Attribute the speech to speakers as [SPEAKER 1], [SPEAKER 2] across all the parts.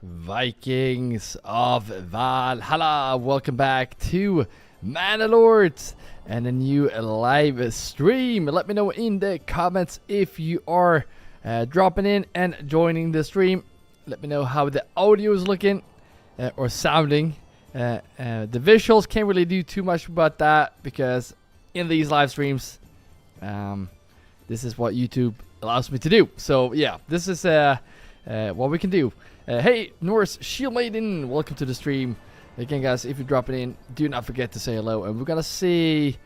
[SPEAKER 1] Vikings of Valhalla, welcome back to Manor and a new live stream. Let me know in the comments if you are dropping in and joining the stream. Let me know how the audio is looking or sounding. The visuals can't really do too much about that because in these live streams, this is what YouTube allows me to do. So yeah, this is what we can do. Hey, Norse Shield Maiden, welcome to the stream. Again, guys, if you're dropping in, do not forget to say hello. And we're gonna see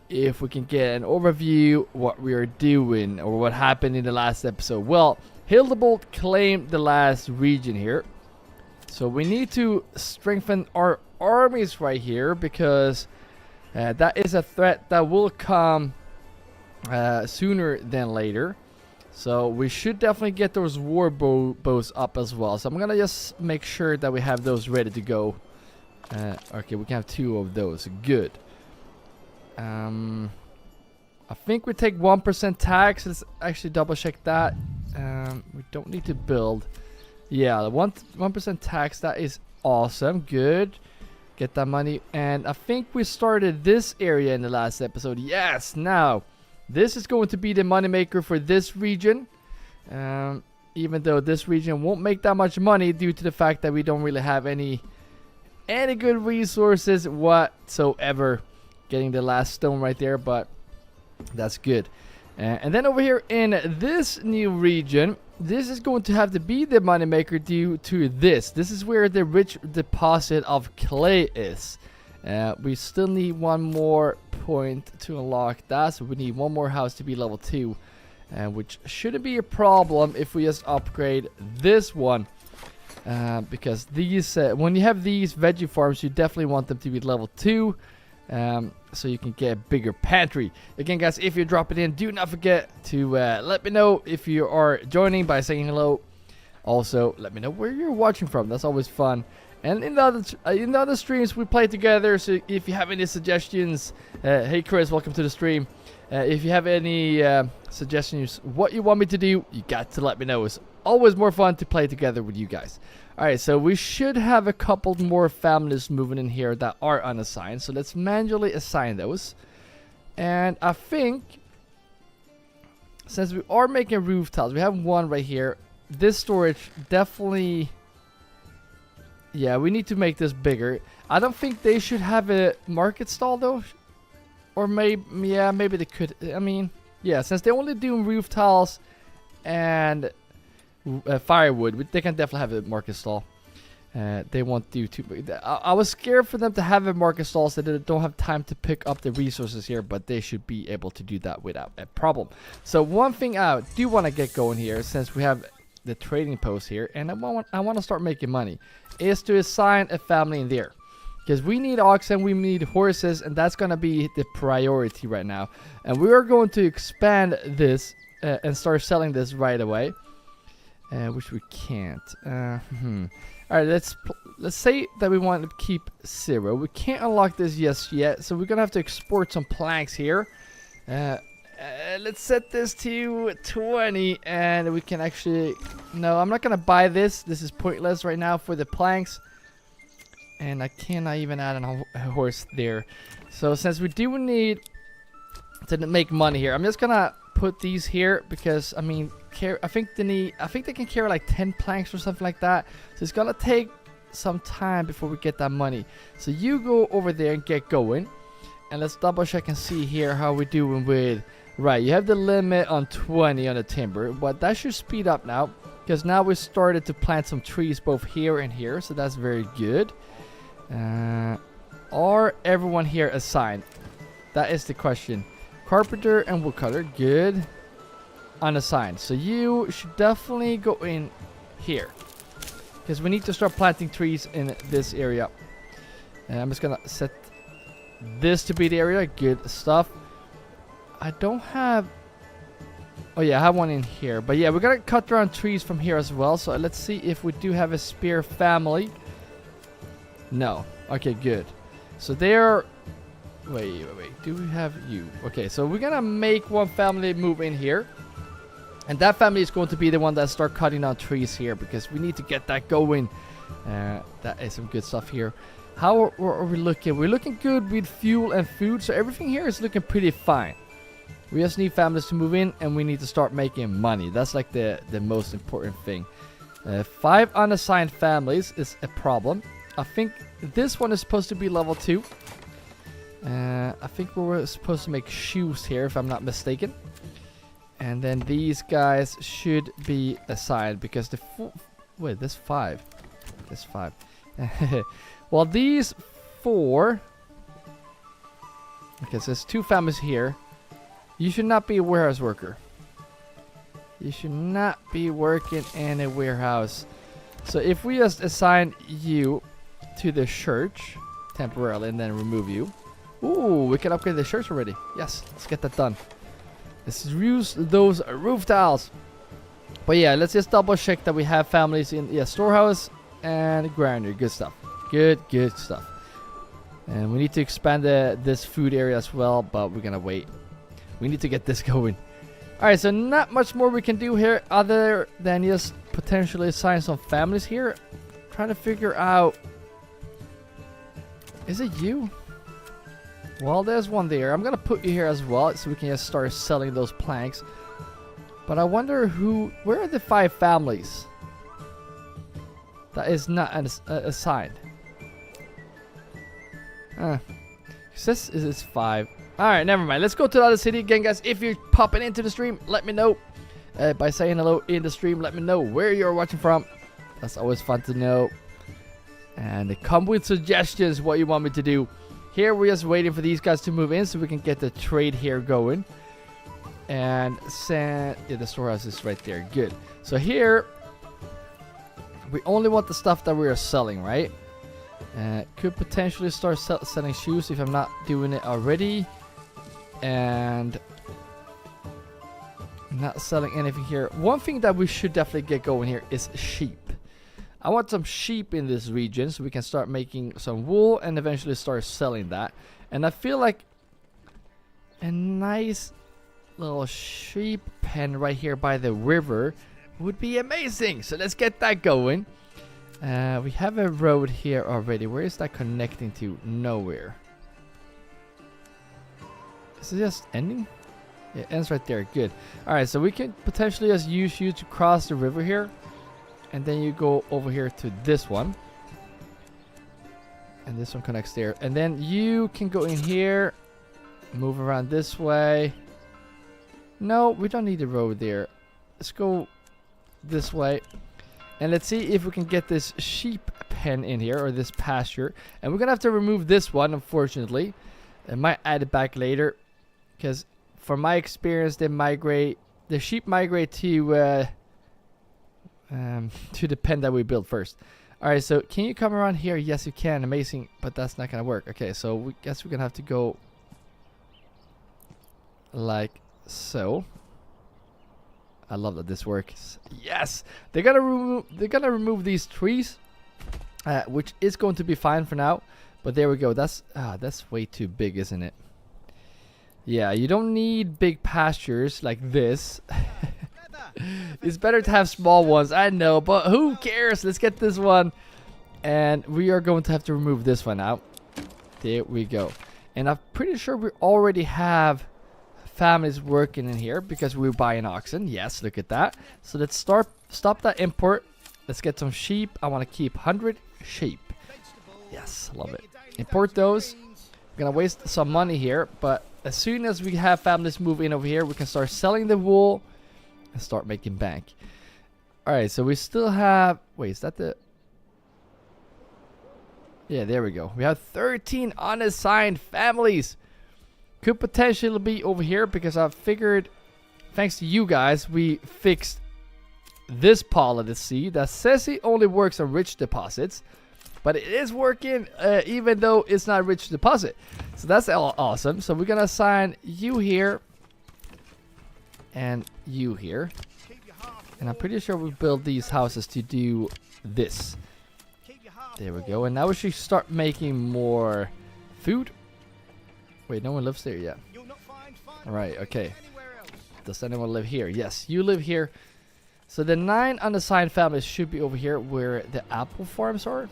[SPEAKER 1] if we can get an overview what we are doing or what happened in the last episode. Well, Hildebolt claimed the last region here, so we need to strengthen our armies right here because that is a threat that will come sooner than later. So we should definitely get those war bows up as well. So I'm gonna just make sure that we have those ready to go. Okay, we can have 2 of those. Good. I think we take 1% tax. Let's actually double check that. We don't need to build. Yeah, the 1% tax. That is awesome. Good. Get that money. And I think we started this area in the last episode. Yes. Now, this is going to be the moneymaker for this region. Even though this region won't make that much money due to the fact that we don't really have any good resources whatsoever. Getting the last stone right there, but that's good. And then over here in this new region, this is going to have to be the moneymaker due to this. This is where the rich deposit of clay is. We still need one more point to unlock that, so we need one more house to be level 2, which shouldn't be a problem if we just upgrade this one, because these when you have these veggie farms, you definitely want them to be level 2, so you can get a bigger pantry. Again, guys, if you're dropping in, do not forget to let me know if you are joining by saying hello. Also, let me know where you're watching from. That's always fun. And in the other streams we play together, so if you have any suggestions, hey Chris, welcome to the stream. If you have any suggestions, what you want me to do, you got to let me know. It's always more fun to play together with you guys. Alright, so we should have a couple more families moving in here that are unassigned. So let's manually assign those. And I think, since we are making roof tiles, we have one right here. This storage definitely... Yeah, we need to make this bigger. I don't think they should have a market stall though. Or maybe, yeah, maybe they could. I mean, yeah, since they only do roof tiles and firewood, they can definitely have a market stall. They won't do too big. I was scared for them to have a market stall so they don't have time to pick up the resources here, but they should be able to do that without a problem. So one thing I do want to get going here, since we have the trading post here, and I want to start making money, is to assign a family in there, because we need oxen, we need horses, and that's gonna be the priority right now. And we are going to expand this and start selling this right away, which we can't. All right, let's say that we want to keep 0. We can't unlock this just yet, so we're gonna have to export some planks here. Let's set this to 20, and we can actually... No, I'm not going to buy this. This is pointless right now for the planks. And I cannot even add a horse there. So since we do need to make money here, I'm just going to put these here because, I mean, I think they can carry like 10 planks or something like that. So it's going to take some time before we get that money. So you go over there and get going. And let's double check and see here how we're doing with... Right, you have the limit on 20 on the timber, but that should speed up now, because now we started to plant some trees both here and here, so that's very good. Are everyone here assigned? That is the question. Carpenter and woodcutter, good. Unassigned, so you should definitely go in here, because we need to start planting trees in this area. And I'm just gonna set this to be the area. Good stuff. I don't have... Oh yeah, I have one in here. But yeah, we're gonna cut down trees from here as well. So let's see if we do have a spear family. No. Okay, good. So they're... Wait. Do we have you? Okay, so we're gonna make one family move in here. And that family is going to be the one that start cutting down trees here, because we need to get that going. That is some good stuff here. How are we looking? We're looking good with fuel and food, so everything here is looking pretty fine. We just need families to move in, and we need to start making money. That's like the most important thing. 5 unassigned families is a problem. I think this one is supposed to be level 2. I think we were supposed to make shoes here, if I'm not mistaken. And then these guys should be assigned, because the wait, this 5. This 5. Well, these 4. Okay, so there's 2 families here. You should not be a warehouse worker. You should not be working in a warehouse. So if we just assign you to the church temporarily and then remove you. Ooh, we can upgrade the church already. Yes, let's get that done. Let's use those roof tiles. But yeah, let's just double check that we have families in storehouse and granary. Good stuff. Good stuff. And we need to expand this food area as well, but we're gonna wait. We need to get this going. Alright, so not much more we can do here other than just potentially assign some families here. Trying to figure out... Is it you? Well, there's one there. I'm gonna put you here as well, so we can just start selling those planks. But I wonder who... Where are the 5 families? That is not assigned. This is 5. Alright, never mind. Let's go to the other city again, guys. If you're popping into the stream, let me know. By saying hello in the stream, let me know where you're watching from. That's always fun to know. And come with suggestions what you want me to do. Here we're just waiting for these guys to move in so we can get the trade here going. And send... Yeah, the storehouse is right there. Good. So here, we only want the stuff that we are selling, right? Could potentially start selling shoes if I'm not doing it already. And not selling anything here. One thing that we should definitely get going here is sheep. I want some sheep in this region so we can start making some wool and eventually start selling that. And I feel like a nice little sheep pen right here by the river would be amazing. So let's get that going. We have a road here already. Where is that connecting to? Nowhere. Is it just ending? Yeah, it ends right there. Good. Alright, so we can potentially just use you to cross the river here. And then you go over here to this one. And this one connects there. And then you can go in here. Move around this way. No, we don't need the road there. Let's go this way. And let's see if we can get this sheep pen in here, or this pasture. And we're gonna have to remove this one, unfortunately. I might add it back later, because from my experience, the sheep migrate to the pen that we built first. All right, so can you come around here? Yes, you can. Amazing, but that's not gonna work. Okay, so we guess we're gonna have to go like so. I love that this works. Yes, they're gonna remove these trees, which is going to be fine for now. But there we go. That's way too big, isn't it? Yeah, you don't need big pastures like this. It's better to have small ones. I know, but who cares? Let's get this one, and we are going to have to remove this one out. There we go. And I'm pretty sure we already have families working in here because we're buying oxen. Yes, look at that. So let's stop that import. Let's get some sheep. I want to keep 100 sheep. Yes, love it. Import those. We're gonna waste some money here, but as soon as we have families move in over here, we can start selling the wool and start making bank. All right, so we still have... Wait, is that the... Yeah, there we go. We have 13 unassigned families. Could potentially be over here because I figured, thanks to you guys, we fixed this policy that says it only works on rich deposits, but it is working even though it's not rich deposit. So that's awesome. So we're gonna assign you here and you here, and I'm pretty sure we build these houses to do this. There we go. And now we should start making more food. Wait, no one lives there yet. Alright, okay. Does anyone live here? Yes, you live here. So the 9 unassigned families should be over here where the apple farms are.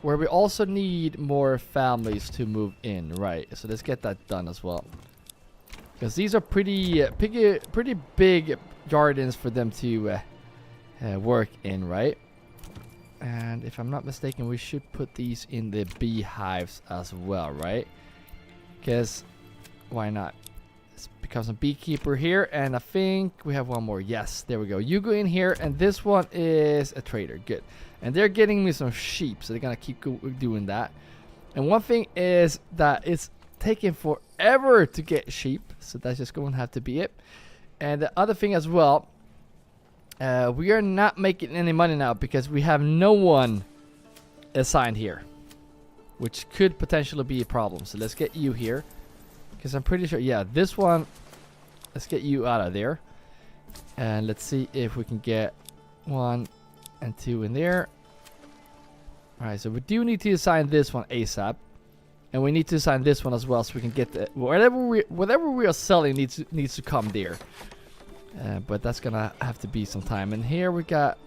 [SPEAKER 1] Where we also need more families to move in, right? So let's get that done as well. Because these are pretty big gardens for them to work in, right? And if I'm not mistaken, we should put these in the beehives as well, right? Because why not? Let's become some beekeeper here, and I think we have one more. Yes, there we go. You go in here, and this one is a trader. Good. And they're getting me some sheep, so they're gonna keep doing that. And one thing is that it's taking forever to get sheep, so that's just going to have to be it. And the other thing as well, we are not making any money now because we have no one assigned here, which could potentially be a problem. So let's get you here, because I'm pretty sure, yeah, this one, let's get you out of there. And let's see if we can get 1 and 2 in there. Alright, so we do need to assign this one ASAP. And we need to assign this one as well, so we can get the, whatever we are selling needs to come there. But that's gonna have to be some time. And here we got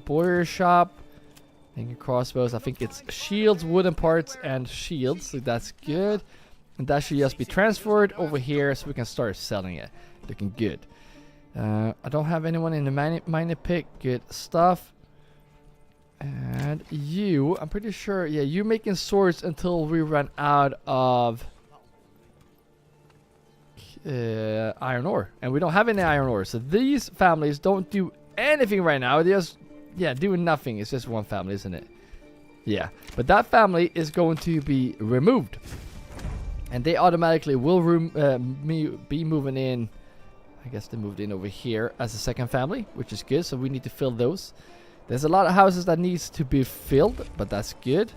[SPEAKER 1] border shop, and crossbows. I think it's shields, wooden parts, and shields. So that's good. And that should just be transferred over here, so we can start selling it. Looking good. I don't have anyone in the miner pick. Good stuff. And you, I'm pretty sure, yeah, you making swords until we run out of iron ore. And we don't have any iron ore. So these families don't do anything right now. They're just, yeah, doing nothing. It's just one family, isn't it? Yeah. But that family is going to be removed. And they automatically will be moving in. I guess they moved in over here as a second family, which is good. So we need to fill those. There's a lot of houses that needs to be filled, but that's good.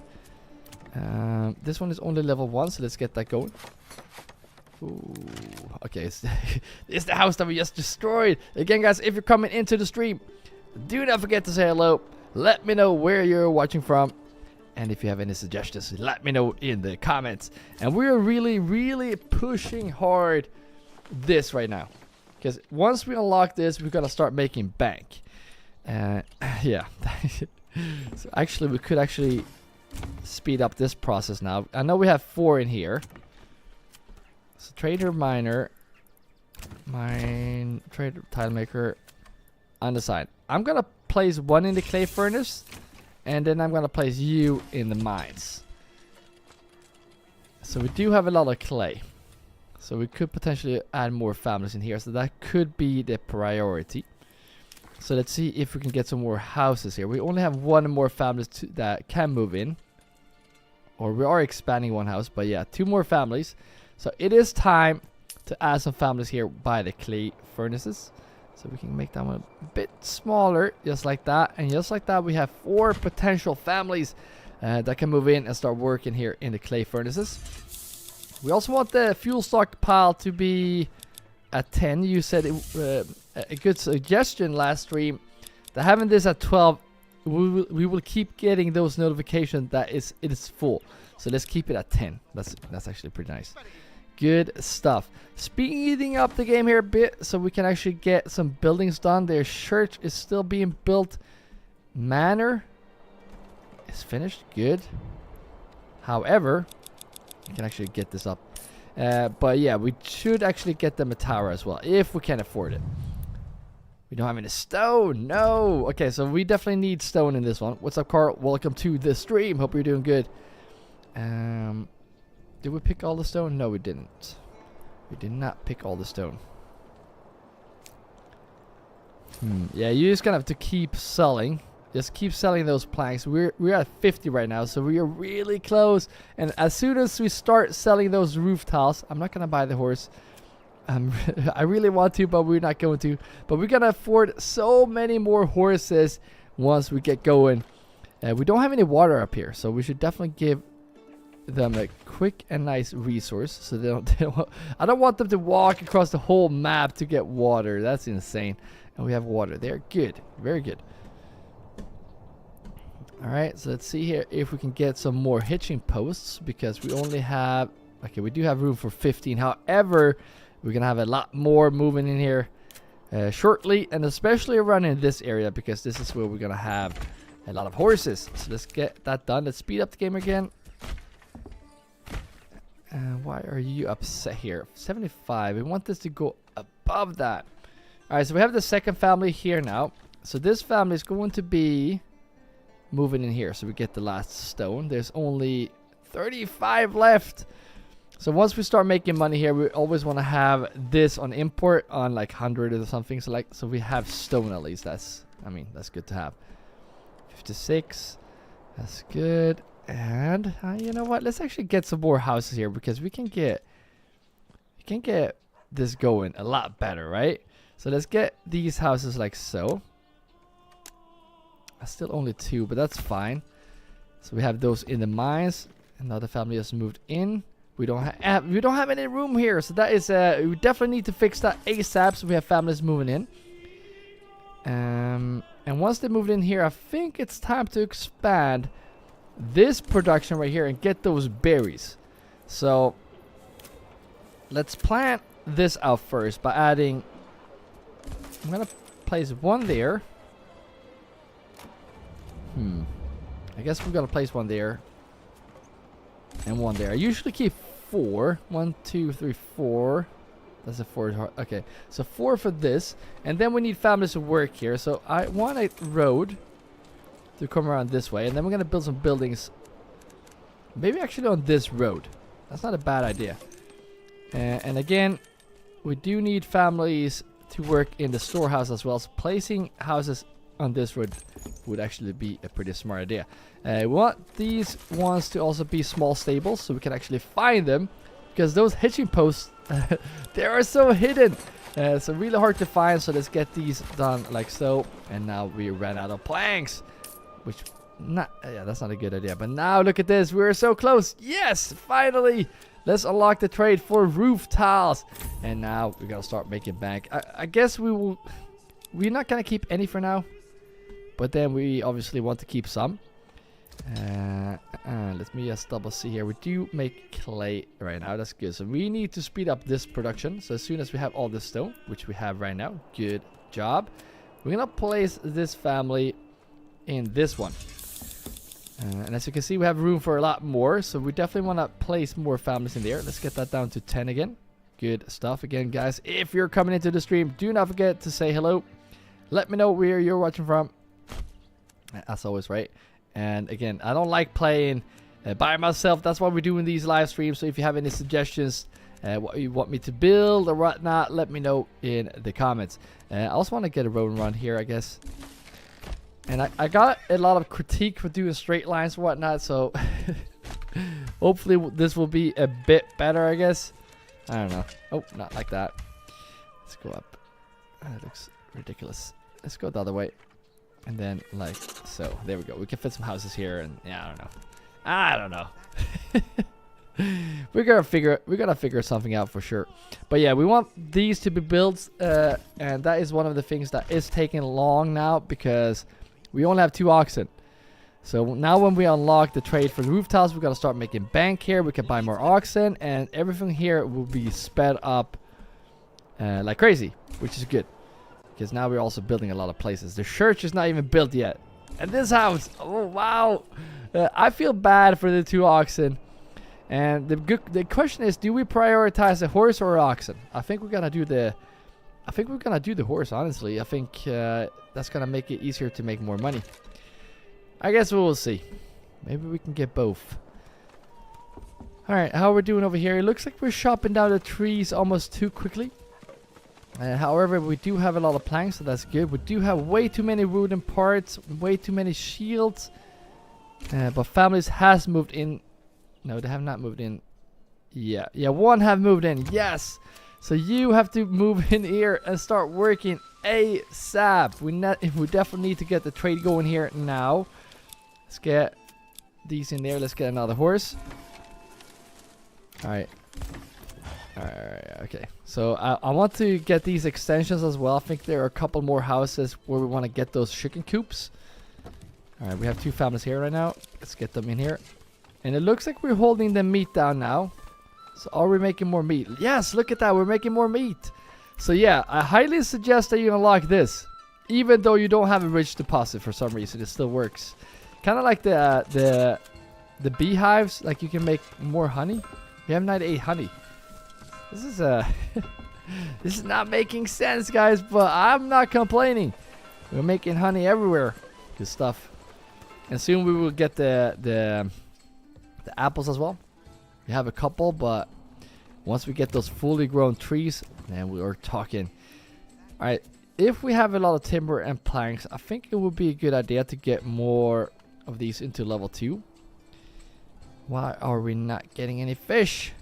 [SPEAKER 1] This one is only level 1, so let's get that going. Ooh, okay, it's the house that we just destroyed. Again, guys, if you're coming into the stream, do not forget to say hello. Let me know where you're watching from. And if you have any suggestions, let me know in the comments. And we're really pushing hard this right now. Because once we unlock this, we're going to start making bank. Yeah. So actually, we could actually speed up this process now. I know we have 4 in here. So trader, miner, trader, tile maker, undecided. I'm gonna place 1 in the clay furnace, and then I'm gonna place you in the mines. So we do have a lot of clay, so we could potentially add more families in here. So that could be the priority. So let's see if we can get some more houses here. We only have 1 more families that can move in. Or we are expanding 1 house, but yeah, 2 more families. So it is time to add some families here by the clay furnaces. So we can make that one a bit smaller, just like that. And just like that, we have 4 potential families that can move in and start working here in the clay furnaces. We also want the fuel stockpile to be at 10. You said a good suggestion last stream that having this at 12, we will keep getting those notifications that it is full. So let's keep it at 10. That's actually pretty nice. Good stuff. Speeding up the game here a bit so we can actually get some buildings done. Their church is still being built. Manor is finished. Good. However, we can actually get this up. But yeah, we should actually get them a tower as well, if we can afford it. We don't have any stone. No. Okay, so we definitely need stone in this one. What's up, Carl? Welcome to the stream. Hope you're doing good. Did we pick all the stone? No, we didn't. We did not pick all the stone. Yeah, you're just gonna have to keep selling. Just keep selling those planks. We're at 50 right now, so we are really close. And as soon as we start selling those roof tiles, I'm not gonna buy the horse. I really want to, but we're not going to. But we're gonna afford so many more horses once we get going. We don't have any water up here, so we should definitely give them a quick and nice resource. So they don't I don't want them to walk across the whole map to get water. That's insane. And we have water there. Good, very good. Alright, so let's see here if we can get some more hitching posts, because we only have, okay, we do have room for 15. However, we're gonna have a lot more moving in here. shortly, and especially around in this area, because this is where we're gonna have a lot of horses. So let's get that done. Let's speed up the game again. Why are you upset here? 75. We want this to go above that. Alright, so we have the second family here now. So this family is going to be moving in here. So we get the last stone. There's only 35 left. So once we start making money here, we always want to have this on import on like 100 or something. So we have stone at least. That's good to have. 56. That's good. And you know what? Let's actually get some more houses here, because we can get this going a lot better, right? So let's get these houses like so. Still only 2, but that's fine. So we have those in the mines. Another family has moved in. We don't have any room here, so that is we definitely need to fix that ASAP. So we have families moving in. And once they moved in here, I think it's time to expand this production right here and get those berries. So let's plant this out first by adding. I'm gonna place one there. I guess we're gonna place one there and one there. I usually keep 4. 1, 2, 3, 4. That's a 4. Okay, so 4 for this, and then we need families to work here. So I want a road to come around this way, and then we're gonna build some buildings. Maybe actually on this road. That's not a bad idea. And again, we do need families to work in the storehouse as well. So placing houses on this road would actually be a pretty smart idea. We want these ones to also be small stables, so we can actually find them, because those hitching posts they are so hidden, so really hard to find. So let's get these done like so. And now we ran out of planks, which that's not a good idea. But now look at this, we're so close. Yes, finally. Let's unlock the trade for roof tiles, and now we're gonna start making bank. I guess we're not gonna keep any for now, but then we obviously want to keep some. Let me just double see here. We do make clay right now. That's good. So we need to speed up this production. So as soon as we have all this stone, which we have right now, good job. We're gonna place this family in this one. And as you can see, we have room for a lot more. So we definitely want to place more families in there. Let's get that down to 10 again. Good stuff. Again, guys, if you're coming into the stream, do not forget to say hello. Let me know where you're watching from. As always, right? And again, I don't like playing by myself. That's why we're doing these live streams. So if you have any suggestions, what you want me to build or whatnot, let me know in the comments. I also want to get a road run here, I guess. And I got a lot of critique for doing straight lines and whatnot, so hopefully this will be a bit better, I guess. I don't know. Oh, not like that. Let's go up. That looks ridiculous. Let's go the other way. And then like so. There we go. We can fit some houses here, and yeah, I don't know. We're gonna figure something out for sure. But yeah, we want these to be built, and that is one of the things that is taking long now, because we only have 2 oxen. So now when we unlock the trade for the roof tiles, we're gonna start making bank here. We can buy more oxen, and everything here will be sped up like crazy, which is good, because now we're also building a lot of places. The church is not even built yet, and this house, oh wow. I feel bad for the 2 oxen. And the question is, do we prioritize a horse or an oxen? I think we're gonna do the horse, honestly. I think that's gonna make it easier to make more money. I guess we will see. Maybe we can get both. Alright, how we're doing over here? It looks like we're chopping down the trees almost too quickly. However, we do have a lot of planks, so that's good. We do have way too many wooden parts, way too many shields. But families has moved in. No, they have not moved in. Yeah, one have moved in. Yes. So you have to move in here and start working ASAP. We definitely need to get the trade going here now. Let's get these in there. Let's get another horse. Alright. Okay. So I want to get these extensions as well. I think there are a couple more houses where we want to get those chicken coops. Alright, we have 2 families here right now. Let's get them in here. And it looks like we're holding the meat down now. So are we making more meat? Yes, look at that. We're making more meat. So yeah, I highly suggest that you unlock this. Even though you don't have a rich deposit for some reason, it still works. Kind of like the beehives, like you can make more honey. We have 98 honey. This is this is not making sense, guys, but I'm not complaining. We're making honey everywhere. Good stuff. And soon we will get the apples as well. We have a couple, but once we get those fully grown trees, then we are talking. All right, if we have a lot of timber and planks, I think it would be a good idea to get more of these into level 2. Why are we not getting any fish?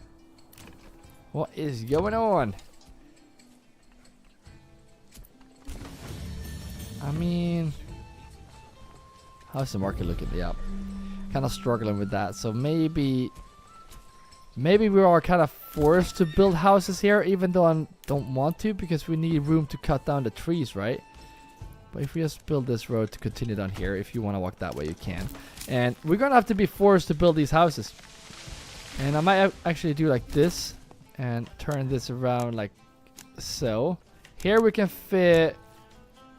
[SPEAKER 1] What is going on? I mean, how's the market looking? Yeah, kind of struggling with that. So maybe we are kind of forced to build houses here, even though I don't want to, because we need room to cut down the trees, right? But if we just build this road to continue down here, if you want to walk that way, you can. And we're gonna have to be forced to build these houses. And I might actually do like this and turn this around like so. Here we can fit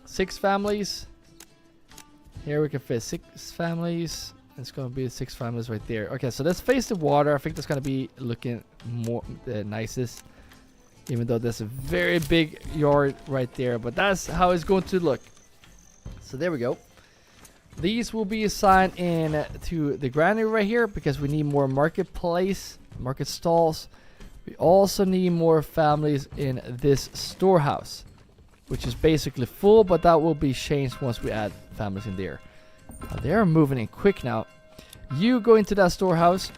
[SPEAKER 1] 6 families. Here we can fit 6 families. It's gonna be 6 families right there. Okay, so let's face the water. I think that's gonna be looking more nicest, even though there's a very big yard right there. But that's how it's going to look. So there we go. These will be assigned in to the granary right here because we need more market stalls. We also need more families in this storehouse, which is basically full, but that will be changed once we add families in there. They're moving in quick now. You go into that storehouse.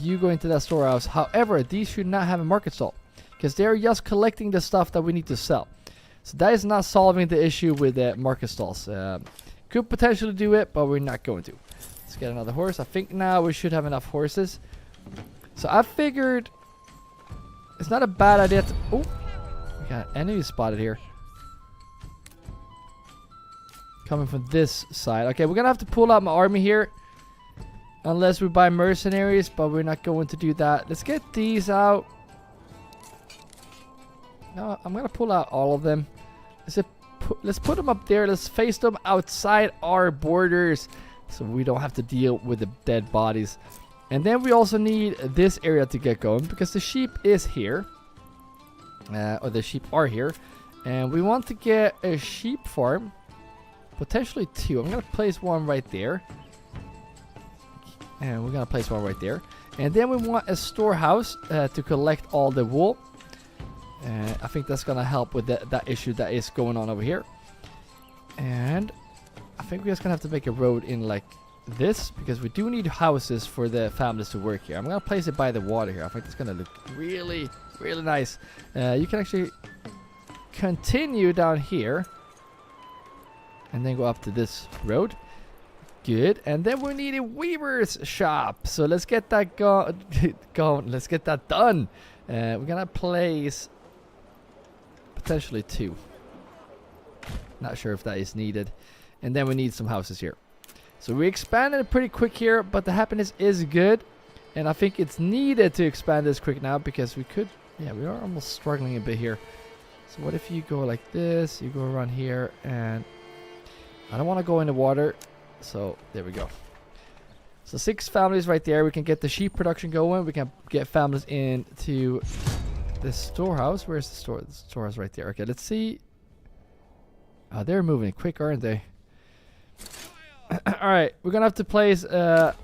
[SPEAKER 1] You go into that storehouse. However, these should not have a market stall because they're just collecting the stuff that we need to sell. So that is not solving the issue with the market stalls. Could potentially do it, but we're not going to. Let's get another horse. I think now we should have enough horses. So I figured it's not a bad idea to... Oh, we got an enemy spotted here. Coming from this side. Okay, we're gonna have to pull out my army here. Unless we buy mercenaries, but we're not going to do that. Let's get these out. No, I'm gonna pull out all of them. Let's put them up there. Let's face them outside our borders so we don't have to deal with the dead bodies. And then we also need this area to get going because the sheep is here. Or the sheep are here. And we want to get a sheep farm. Potentially 2. I'm going to place one right there. And we're going to place one right there. And then we want a storehouse to collect all the wool. I think that's going to help with that issue that is going on over here. And I think we're just going to have to make a road in like this. Because we do need houses for the families to work here. I'm going to place it by the water here. I think it's going to look really, really nice. You can actually continue down here. And then go up to this road. Good. And then we need a weaver's shop. So let's get that going. Let's get that done. We're going to place potentially 2. Not sure if that is needed. And then we need some houses here. So we expanded pretty quick here. But the happiness is good. And I think it's needed to expand this quick now. Because we could... Yeah, we are almost struggling a bit here. So what if you go like this? You go around here and... I don't want to go in the water. So there we go. So 6 families right there. We can get the sheep production going. We can get families into the storehouse. Where's the store? The storehouse right there. Okay, let's see. Oh, they're moving quick, aren't they? Alright, we're gonna have to place gonna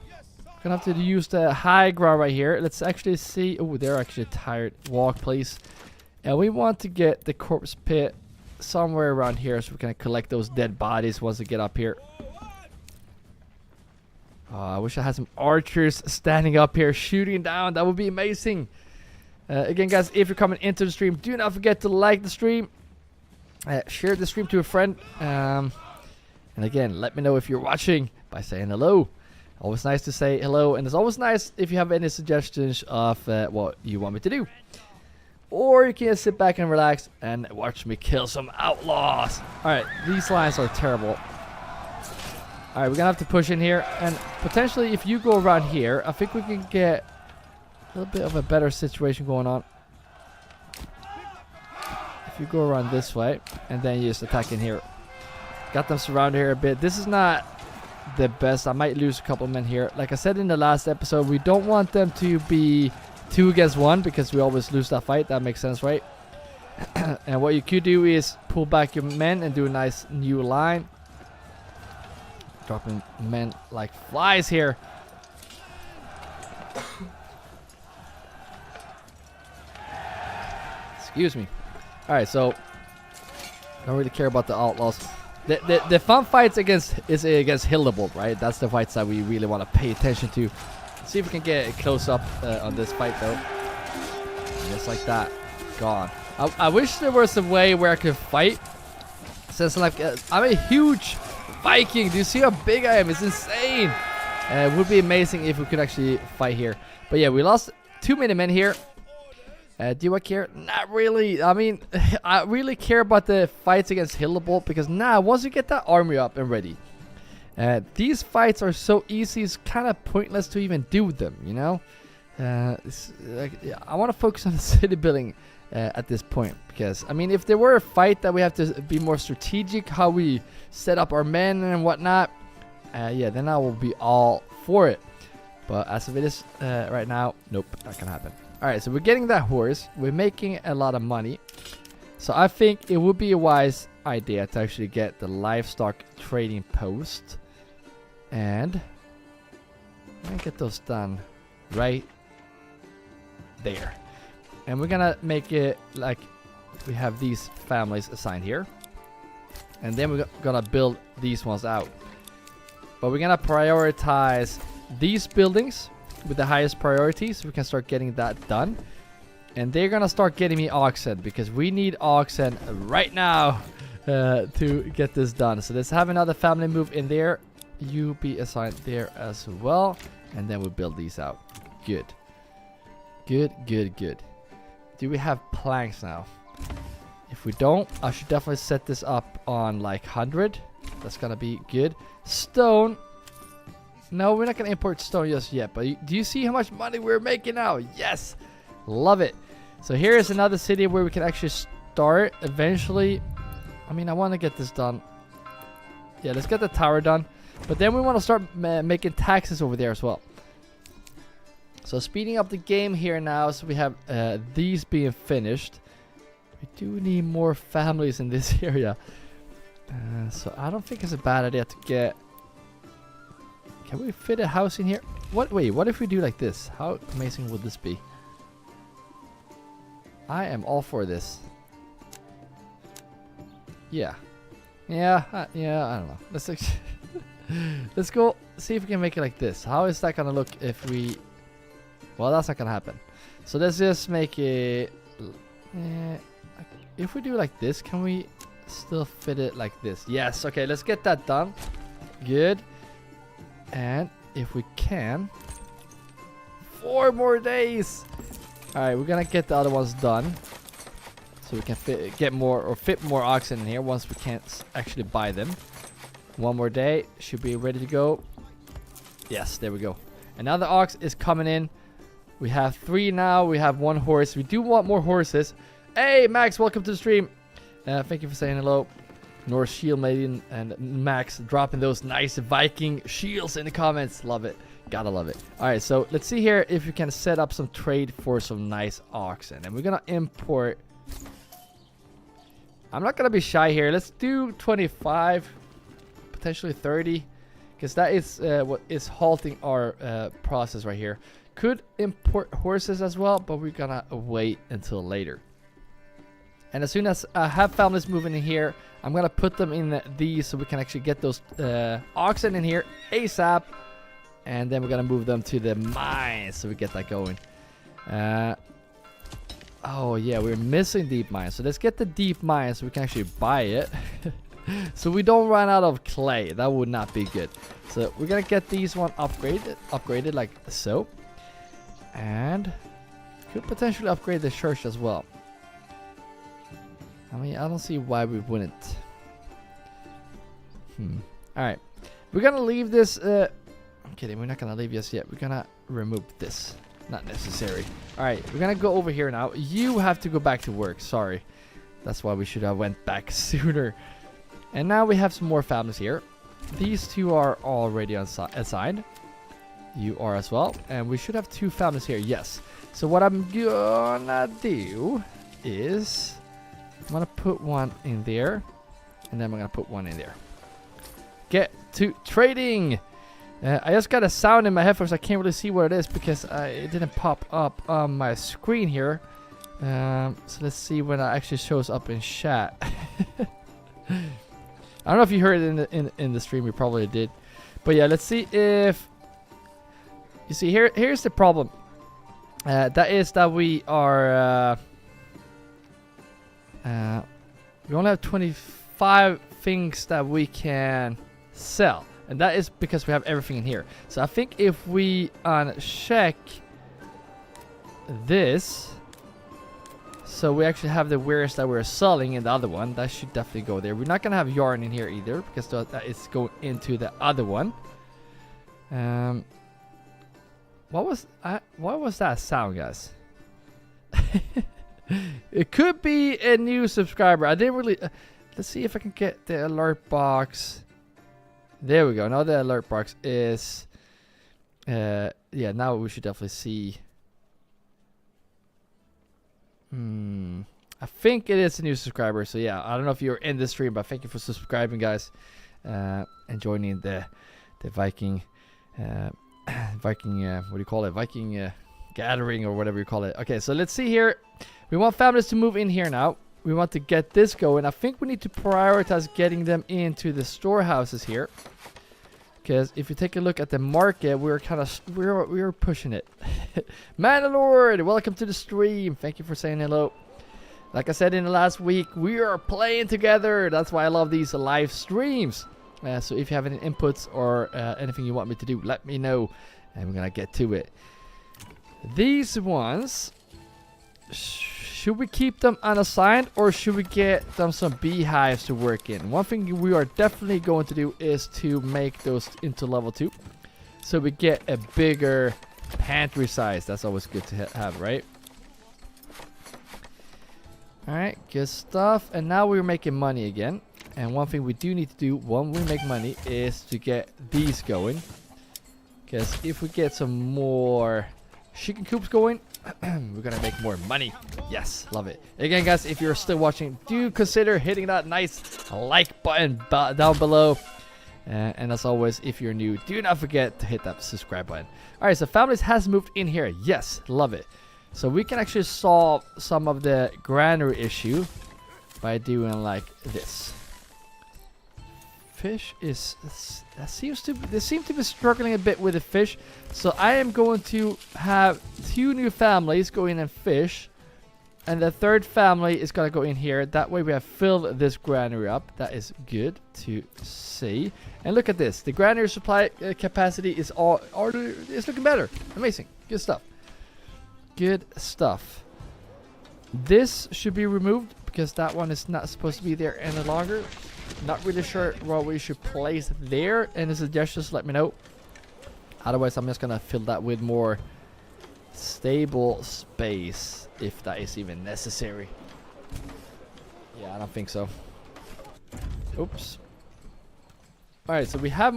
[SPEAKER 1] have to use the high ground right here. Let's actually see. Oh, they're actually tired. Walk, please. And we want to get the corpse pit somewhere around here so we can collect those dead bodies once we get up here. I wish I had some archers standing up here shooting down. That would be amazing. Again, guys, if you're coming into the stream, do not forget to like the stream. Share the stream to a friend. And again, let me know if you're watching by saying hello. Always nice to say hello. And it's always nice if you have any suggestions of what you want me to do. Or you can just sit back and relax and watch me kill some outlaws. Alright, these lines are terrible. Alright, we're gonna have to push in here. And potentially, if you go around here, I think we can get a little bit of a better situation going on. if you go around this way and then you just attack in here. Got them surrounded here a bit. This is not the best. I might lose a couple men here. Like I said in the last episode, we don't want them to be 2 against 1 because we always lose that fight. That makes sense, right? And what you could do is pull back your men and do a nice new line. Dropping men like flies here. Excuse me. Alright, so don't really care about the outlaws. The fun fights against Hildebolt, right? That's the fights that we really want to pay attention to. Let's see if we can get a close up on this fight though. Just like that. Gone. I wish there was a way where I could fight. Since like I'm a huge Viking. Do you see how big I am? It's insane. It would be amazing if we could actually fight here. But yeah, we lost 2 many men here. Do I care? Not really. I mean, I really care about the fights against Hildebolt because now once you get that army up and ready, these fights are so easy. It's kind of pointless to even do them. You know, I want to focus on the city building at this point because I mean, if there were a fight that we have to be more strategic, how we set up our men and whatnot, yeah, then I will be all for it. But as of it is right now, nope, not gonna happen. Alright, so we're getting that horse. We're making a lot of money. So I think it would be a wise idea to actually get the livestock trading post. And I'm gonna get those done right there. And we're gonna make it like we have these families assigned here. And then we're gonna build these ones out. But we're gonna prioritize these buildings with the highest priority, so we can start getting that done. And they're gonna start getting me oxen because we need oxen right now to get this done. So let's have another family move in there. You be assigned there as well, and then we'll build these out. Good. Good, good, good. Do we have planks now? If we don't, I should definitely set this up on like 100. That's gonna be good. Stone. No, we're not going to import stone just yet. But do you see how much money we're making now? Yes. Love it. So here is another city where we can actually start eventually. I mean, I want to get this done. Yeah, let's get the tower done. But then we want to start making taxes over there as well. So speeding up the game here now. So we have these being finished. We do need more families in this area. So I don't think it's a bad idea to get... Can we fit a house in here? Wait, what if we do like this? How amazing would this be? I am all for this. Yeah. Yeah, I don't know. Let's go see if we can make it like this. How is that gonna look if we... Well, that's not gonna happen. So let's just make it... if we do like this, can we still fit it like this? Yes, okay, let's get that done. Good. And if we can, 4 more days. All right, we're gonna get the other ones done, so we can get more or fit more oxen in here once we can't actually buy them. 1 more day, should be ready to go. Yes, there we go. Another ox is coming in. We have 3 now. We have 1 horse. We do want more horses. Hey, Max, welcome to the stream. Thank you for saying hello. Norse Shield Maiden and Max dropping those nice Viking shields in the comments. Love it. Gotta love it. Alright, so let's see here if we can set up some trade for some nice oxen. And we're gonna import... I'm not gonna be shy here. Let's do 25. Potentially 30. Because that is what is halting our process right here. Could import horses as well, but we're gonna wait until later. And as soon as I have families moving in here, I'm going to put them in these so we can actually get those oxen in here ASAP. And then we're going to move them to the mines so we get that going. Oh, yeah, we're missing deep mines. So let's get the deep mines so we can actually buy it. So we don't run out of clay. That would not be good. So we're going to get these one upgraded like so. And could potentially upgrade the church as well. I mean, I don't see why we wouldn't. Alright. We're gonna leave this... I'm kidding, we're not gonna leave this yet. We're gonna remove this. Not necessary. Alright, we're gonna go over here now. You have to go back to work, sorry. That's why we should have went back sooner. And now we have some more families here. These two are already assigned. You are as well. And we should have 2 families here. Yes. So what I'm gonna do is I'm gonna put one in there. And then I'm gonna put one in there. Get to trading. I just got a sound in my headphones. I can't really see what it is because it didn't pop up on my screen here. So let's see when it actually shows up in chat. I don't know if you heard it in the stream. You probably did, but yeah, let's see if you see here. Here's the problem. That is that we are we only have 25 things that we can sell, and that is because we have everything in here. So I think if we uncheck this. So we actually have the wares that we're selling in the other one. That should definitely go there. We're not going to have yarn in here either because that is going into the other one. What was that sound, guys? It could be a new subscriber. I didn't really... let's see if I can get the alert box. There we go. Now the alert box is... yeah, now we should definitely see... I think it is a new subscriber. So yeah, I don't know if you're in this stream, but thank you for subscribing, guys, and joining the Viking what do you call it, Viking gathering or whatever you call it. Okay, so let's see here. We want families to move in here now. We want to get this going. I think we need to prioritize getting them into the storehouses here, because if you take a look at the market, we're pushing it. Manor, welcome to the stream. Thank you for saying hello. Like I said in the last week, we are playing together. That's why I love these live streams. So if you have any inputs or anything you want me to do, let me know, and we're gonna get to it. These ones, should we keep them unassigned or should we get them some beehives to work in? One thing we are definitely going to do is to make those into level 2, so we get a bigger pantry size. That's always good to have, right? Alright, good stuff. And now we're making money again. And one thing we do need to do when we make money is to get these going, because if we get some more chicken coops going, we're gonna make more money. Yes, love it. Again, guys, if you're still watching, do consider hitting that nice like button down below. And as always, if you're new, do not forget to hit that subscribe button. All right, so families has moved in here. Yes, love it. So we can actually solve some of the granary issue by doing like this. Fish is they seem to be struggling a bit with the fish, so I am going to have 2 new families go in and fish, and the 3rd family is gonna go in here. That way we have filled this granary up. That is good to see. And look at this, the granary supply capacity is it's looking better. Amazing, good stuff. Good stuff. This should be removed because that one is not supposed to be there any longer. Not really sure what we should place there. Any suggestions, let me know. Otherwise, I'm just gonna fill that with more stable space, if that is even necessary. Yeah, I don't think so. Oops. All right, so we have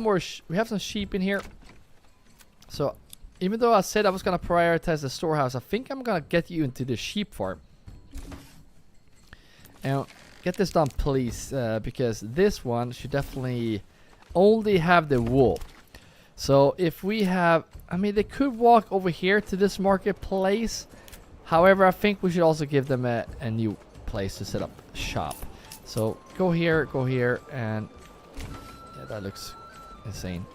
[SPEAKER 1] we have some sheep in here. So even though I said I was gonna prioritize the storehouse, I think I'm gonna get you into the sheep farm. And get this done, please, because this one should definitely only have the wool. So if we have, I mean, they could walk over here to this marketplace. However, I think we should also give them a new place to set up shop. So go here, and yeah, that looks insane.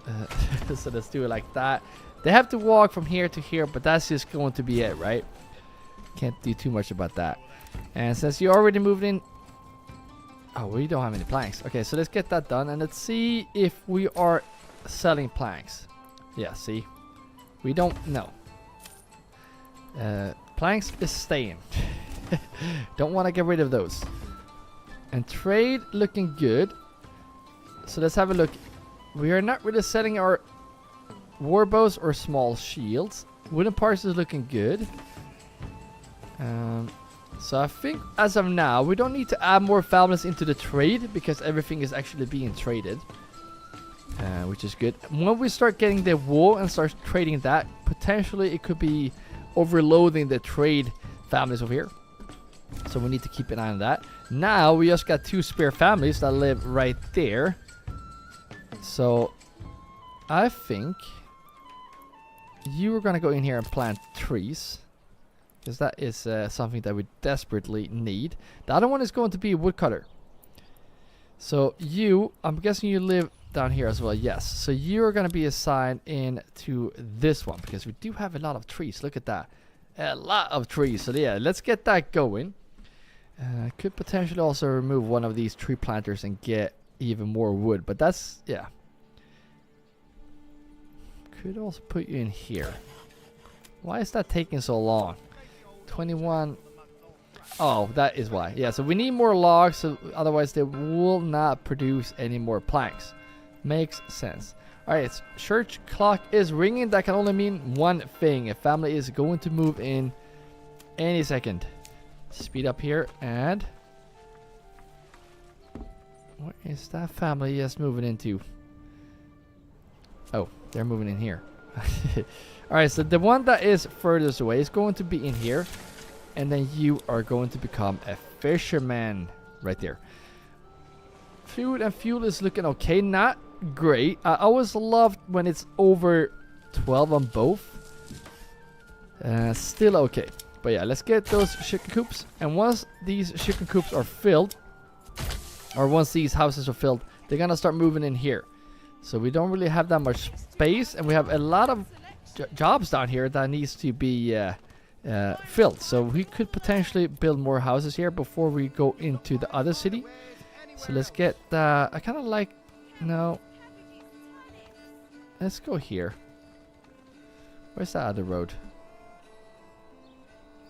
[SPEAKER 1] So let's do it like that. They have to walk from here to here, but that's just going to be it, right? Can't do too much about that. And since you already moved in, oh, we don't have any planks. Okay, so let's get that done, and let's see if we are selling planks. Yeah, see, we don't know. Planks is staying. Don't want to get rid of those. And trade looking good. So let's have a look. We are not really selling our war bows or small shields. Wooden parts is looking good. So I think as of now, we don't need to add more families into the trade because everything is actually being traded. Which is good. When we start getting the wool and start trading that, potentially it could be overloading the trade families over here. So we need to keep an eye on that. Now we just got 2 spare families that live right there. So I think you are going to go in here and plant trees. Because that is something that we desperately need. The other one is going to be a woodcutter. So you, I'm guessing you live down here as well. Yes. So you're going to be assigned into this one. Because we do have a lot of trees. Look at that. A lot of trees. So yeah, let's get that going. Could potentially also remove one of these tree planters and get even more wood. But that's, yeah. Could also put you in here. Why is that taking so long? 21. Oh, that is why. Yeah, so we need more logs, so otherwise they will not produce any more planks. Makes sense. Alright, church clock is ringing. That can only mean one thing. A family is going to move in any second. Speed up here and... What is that family just moving into? Oh, they're moving in here. Alright, so the one that is furthest away is going to be in here. And then you are going to become a fisherman right there. Food and fuel is looking okay. Not great. I always loved when it's over 12 on both. Still okay. But yeah, let's get those chicken coops. And once these chicken coops are filled, or once these houses are filled, they're going to start moving in here. So we don't really have that much space. And we have a lot of jobs down here that needs to be... filled, so we could potentially build more houses here before we go into the other city. So let's get I kind of like, no, let's go here. Where's the other road?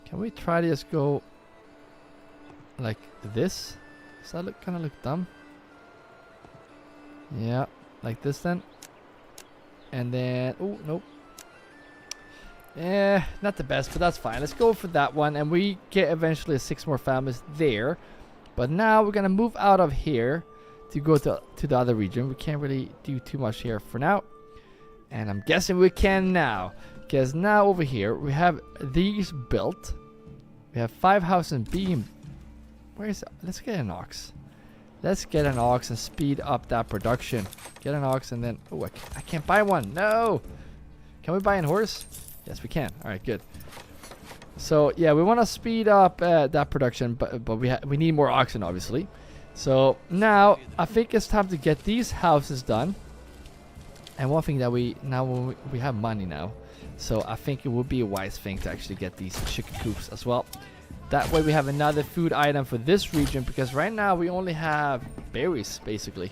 [SPEAKER 1] Can we try to just go like this? Does that look kind of look dumb? Yeah, like this then. And then, oh nope. Not the best, but that's fine. Let's go for that one, and we get eventually 6 more families there. But now we're gonna move out of here to go to the other region. We can't really do too much here for now, and I'm guessing we can now, because now over here we have these built. We have 5 houses being. Where is it? Let's get an ox. Let's get an ox and speed up that production. Get an ox and then, oh, I can't buy one. No. Can we buy a horse? Yes, we can. All right, good. So yeah, we want to speed up that production, but we need more oxen, obviously. So now I think it's time to get these houses done. And one thing that we have money now, so I think it would be a wise thing to actually get these chicken coops as well. That way we have another food item for this region, because right now we only have berries basically,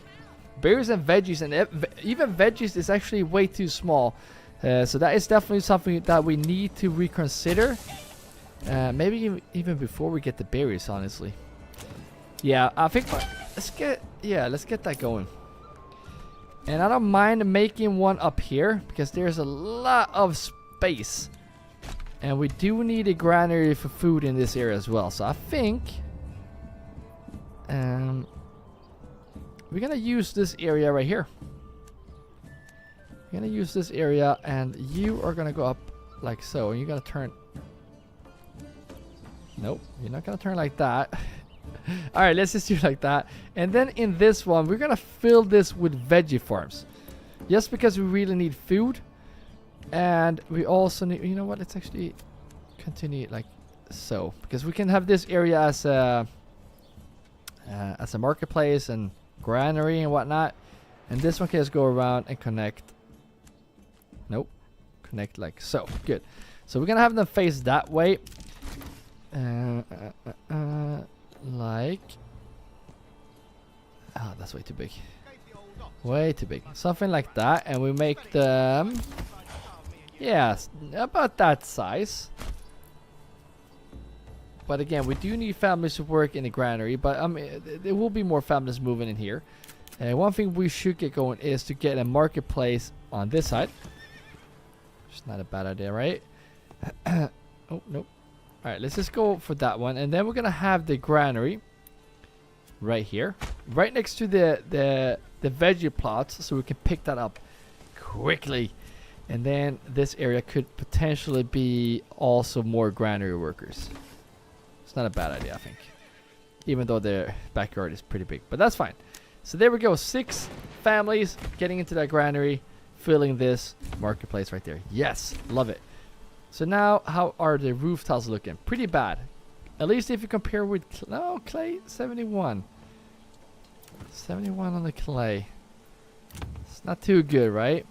[SPEAKER 1] berries and veggies, and even veggies is actually way too small. So that is definitely something that we need to reconsider. Maybe even before we get the berries, honestly. Yeah, I think let's get that going. And I don't mind making one up here because there's a lot of space. And we do need a granary for food in this area as well. So I think we're gonna use this area right here. Gonna use this area, and you are gonna go up like so, and you're gonna turn. Nope, you're not gonna turn like that. All right, let's just do it like that. And then in this one, we're gonna fill this with veggie farms, just because we really need food, and we also need. You know what? Let's actually continue like so, because we can have this area as a marketplace and granary and whatnot, and this one can just go around and connect. Nope. Connect like so. Good. So we're gonna have them face that way. Like. Ah, that's way too big. Way too big. Something like that, and we make them. Yeah, about that size. But again, we do need families to work in the granary. But there will be more families moving in here. One thing we should get going is to get a marketplace on this side. It's not a bad idea, right? Oh, nope. All right, let's just go for that one, and then we're gonna have the granary right here, right next to the veggie plots, so we can pick that up quickly. And then this area could potentially be also more granary workers. It's not a bad idea, I think, even though their backyard is pretty big, but that's fine. So there we go, 6 families getting into that granary, filling this marketplace right there. Yes, love it. So now, how are the roof tiles looking? Pretty bad. At least if you compare with clay, 71. 71 on the clay. It's not too good, right?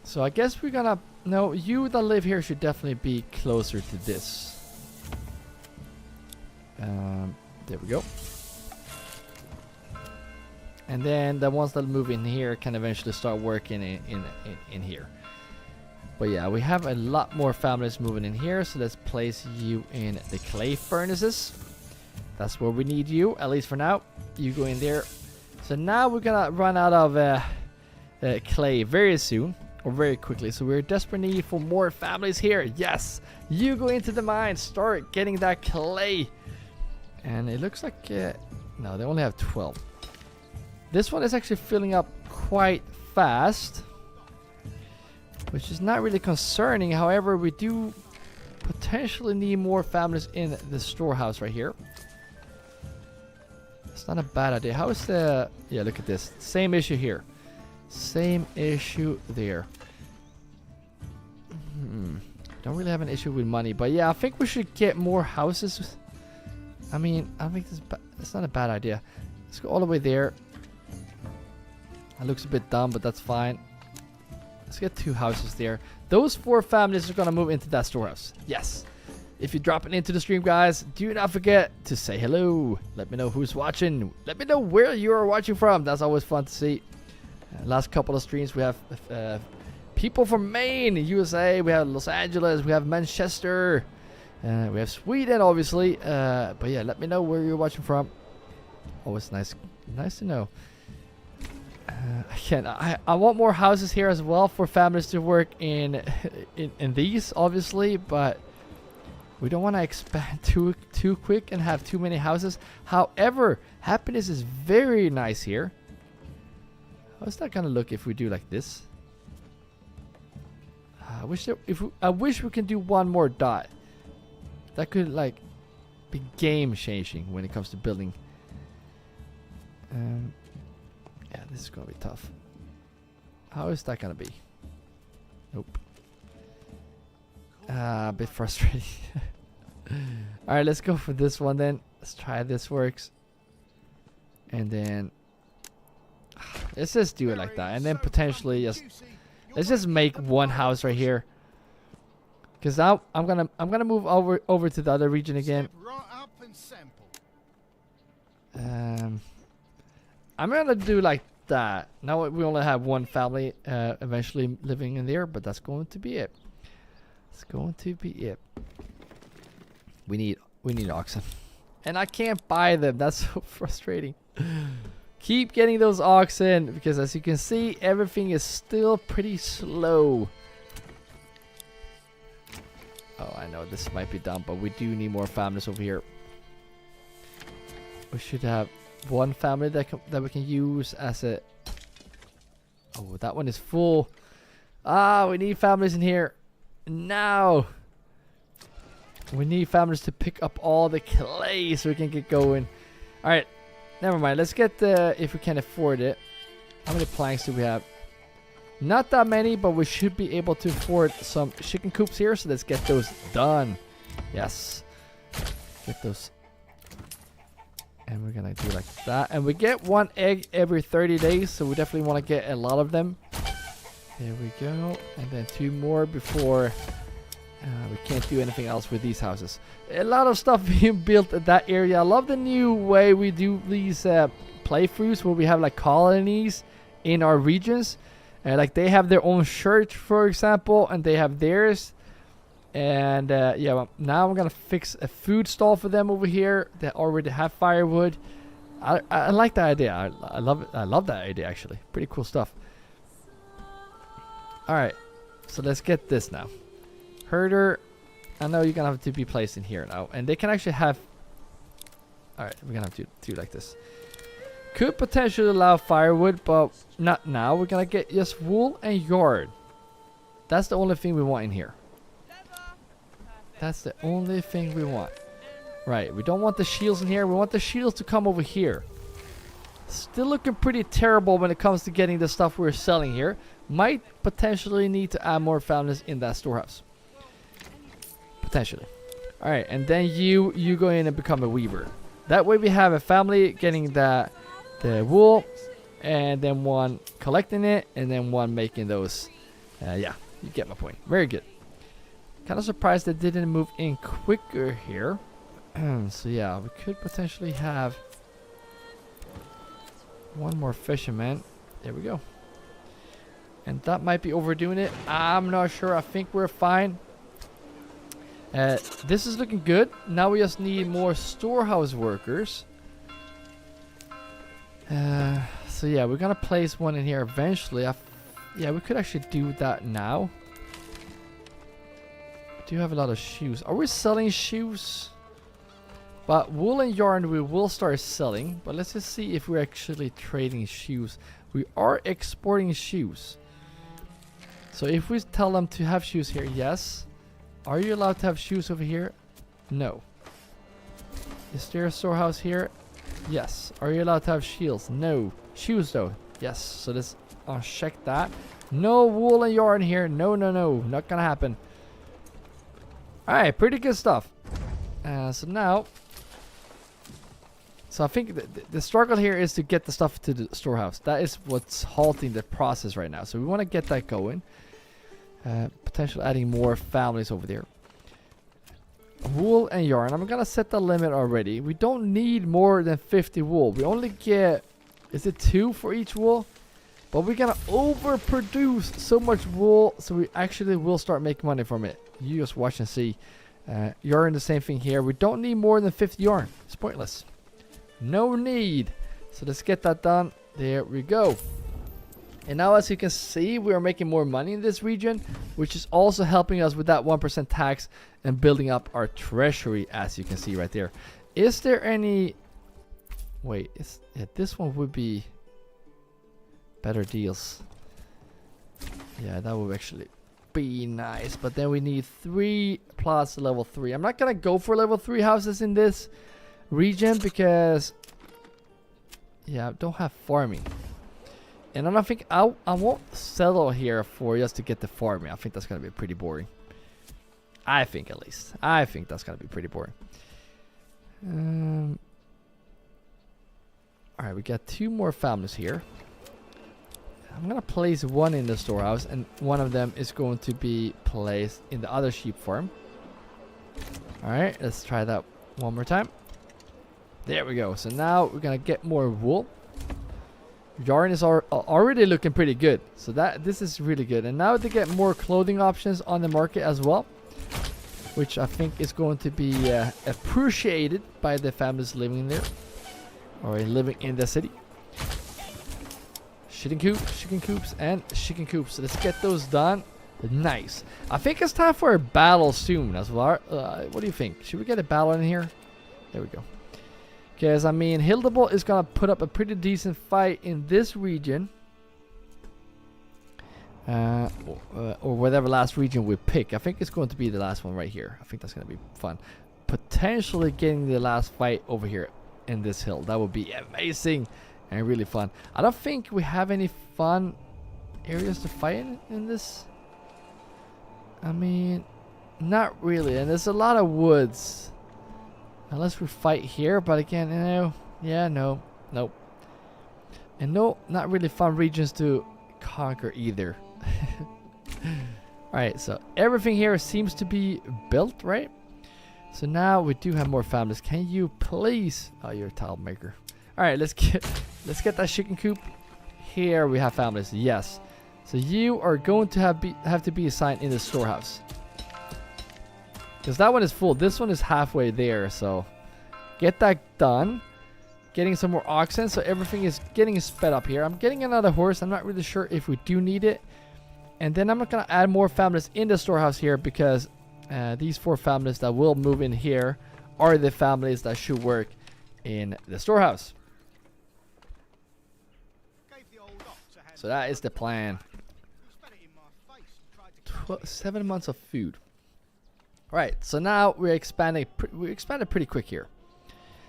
[SPEAKER 1] So I guess we're gonna... No, you that live here should definitely be closer to this. There we go. And then the ones that move in here can eventually start working in here. But yeah, we have a lot more families moving in here, so let's place you in the clay furnaces. That's where we need you, at least for now. You go in there. So now we're gonna run out of clay very soon, or very quickly. So we're desperate need for more families here. Yes, you go into the mine, start getting that clay. And it looks like no, they only have 12. This one is actually filling up quite fast, which is not really concerning. However, we do potentially need more families in the storehouse right here. It's not a bad idea. How is the... Yeah, look at this. Same issue here. Same issue there. Don't really have an issue with money, but yeah, I think we should get more houses. I mean, I think it's not a bad idea. Let's go all the way there. It looks a bit dumb, but that's fine. Let's get 2 houses there. Those 4 families are gonna move into that storehouse. Yes. If you're dropping into the stream, guys, do not forget to say hello. Let me know who's watching. Let me know where you are watching from. That's always fun to see. Last couple of streams, we have people from Maine, USA. We have Los Angeles. We have Manchester. We have Sweden, obviously. But yeah, let me know where you're watching from. Always nice to know. Again, I want more houses here as well for families to work in these, obviously, but we don't want to expand too quick and have too many houses. However, happiness is very nice here. How's that gonna look if we do like this? I wish we can do one more dot. That could like be game changing when it comes to building. Yeah, this is gonna be tough. How is that gonna be? Nope. A bit frustrating. Alright, let's go for this one then. Let's try if this works. And then let's just do it like that. And then potentially let's just make one house right here. Cause now I'm gonna move over to the other region again. I'm gonna do like that. Now we only have one family eventually living in there, but that's going to be it. It's going to be it. We need oxen, and I can't buy them. That's so frustrating. Keep getting those oxen because, as you can see, everything is still pretty slow. Oh, I know this might be dumb, but we do need more families over here. We should have one family that we can use as a... Oh, that one is full. Ah, we need families in here. Now. We need families to pick up all the clay so we can get going. Alright, never mind. Let's get the... If we can afford it. How many planks do we have? Not that many, but we should be able to afford some chicken coops here. So let's get those done. Yes. Get those. And we're gonna do like that. And we get 1 egg every 30 days. So we definitely want to get a lot of them. There we go. And then 2 more before we can't do anything else with these houses. A lot of stuff being built at that area. I love the new way we do these playthroughs where we have like colonies in our regions. Like they have their own church, for example, and they have theirs. And yeah, well, now I'm gonna fix a food stall for them over here. They already have firewood. I like that idea. I love it. I love that idea actually. Pretty cool stuff. All right, so let's get this now. Herder, I know you're gonna have to be placed in here now, and they can actually have. All right, we're gonna have to do like this. Could potentially allow firewood, but not now. We're gonna get just wool and yarn. That's the only thing we want in here. That's the only thing we want. Right, we don't want the shields in here. We want the shields to come over here. Still looking pretty terrible when it comes to getting the stuff we're selling here. Might potentially need to add more families in that storehouse. Potentially. Alright, and then you go in and become a weaver. That way we have a family getting the wool, and then one collecting it, and then one making those. Yeah, you get my point. Very good. Kind of surprised they didn't move in quicker here. So yeah, we could potentially have one more fisherman. There we go. And that might be overdoing it. I'm not sure. I think we're fine. This is looking good. Now we just need more storehouse workers. So yeah, we're gonna place one in here eventually. Yeah, we could actually do that now. We do have a lot of shoes. Are we selling shoes? But wool and yarn we will start selling. But let's just see if we're actually trading shoes. We are exporting shoes. So if we tell them to have shoes here, yes. Are you allowed to have shoes over here? No. Is there a storehouse here? Yes. Are you allowed to have shields? No. Shoes though? Yes. So let's check that. No wool and yarn here. No, no, no. Not gonna happen. Alright, pretty good stuff. So now... So I think the struggle here is to get the stuff to the storehouse. That is what's halting the process right now. So we want to get that going. Potentially adding more families over there. Wool and yarn. I'm going to set the limit already. We don't need more than 50 wool. We only get... Is it 2 for each wool? But we're going to overproduce so much wool. So we actually will start making money from it. You just watch and see. Yarn, the same thing here. We don't need more than 50 yarn. It's pointless. No need. So let's get that done. There we go. And now as you can see, we are making more money in this region, which is also helping us with that 1% tax and building up our treasury, as you can see right there. Is there any... Wait, yeah, this one would be better deals. Yeah, that would actually be nice. But then we need 3 plus level 3. I'm not going to go for level 3 houses in this region because yeah, I don't have farming, and I don't think I won't settle here for just to get the farming. I think that's gonna be pretty boring. I think at least I think that's gonna be pretty boring. All right, we got 2 more families here. I'm gonna place one in the storehouse, and one of them is going to be placed in the other sheep farm. All right, let's try that one more time. There we go. So now we're gonna get more wool. Yarn is already looking pretty good. So this is really good. And now they get more clothing options on the market as well, which I think is going to be appreciated by the families living there or living in the city. Chicken coops, and chicken coops. So let's get those done. Nice. I think it's time for a battle soon as well. What do you think? Should we get a battle in here? There we go. Because, I mean, Hildebolt is going to put up a pretty decent fight in this region. Or whatever last region we pick. I think it's going to be the last one right here. I think that's going to be fun. Potentially getting the last fight over here in this hill. That would be amazing and really fun. I don't think we have any fun areas to fight in this. I mean, not really. And there's a lot of woods. Unless we fight here, but again, you know, yeah, no, nope. And no, not really fun regions to conquer either. Alright, so everything here seems to be built, right? So now we do have more families. Can you please... Oh, you're a tile maker. Alright, let's get that chicken coop. Here we have families, yes. So you are going to have to be assigned in the storehouse. Because that one is full. This one is halfway there. So get that done. Getting some more oxen. So everything is getting sped up here. I'm getting another horse. I'm not really sure if we do need it. And then I'm not going to add more families in the storehouse here. Because these 4 families that will move in here are the families that should work in the storehouse. So that is the plan. 7 months of food. Alright, so now we're expanding. We expanded pretty quick here.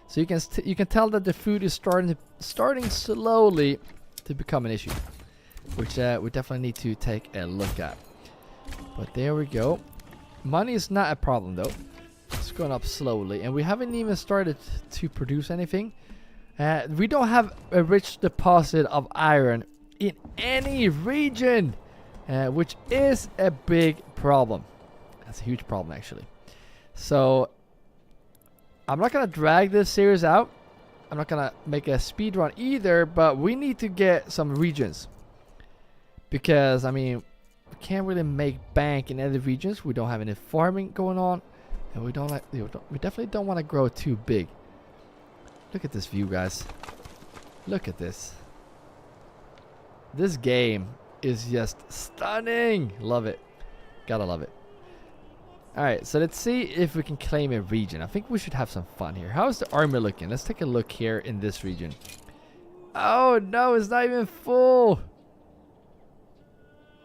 [SPEAKER 1] So you can tell that the food is starting slowly to become an issue, which we definitely need to take a look at. But there we go. Money is not a problem though. It's going up slowly, and we haven't even started to produce anything. We don't have a rich deposit of iron in any region, which is a big problem. That's a huge problem actually. So I'm not gonna drag this series out. I'm not gonna make a speed run either, but we need to get some regions, because I mean, we can't really make bank in other regions. We don't have any farming going on, and we definitely don't want to grow too big. Look at this view, guys. Look at this. This game is just stunning. Love it. Gotta love it. Alright, so let's see if we can claim a region. I think we should have some fun here. How is the army looking? Let's take a look here in this region. Oh no, it's not even full.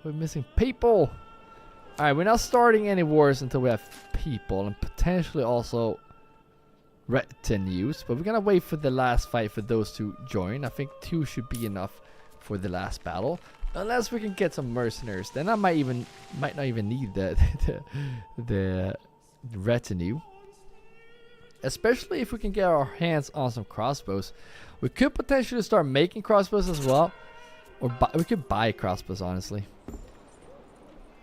[SPEAKER 1] We're missing people. Alright, we're not starting any wars until we have people, and potentially also retinues. But we're gonna wait for the last fight for those to join. I think 2 should be enough for the last battle. Unless we can get some mercenaries, then I might not even need the retinue. Especially if we can get our hands on some crossbows. We could potentially start making crossbows as well, or we could buy crossbows, honestly.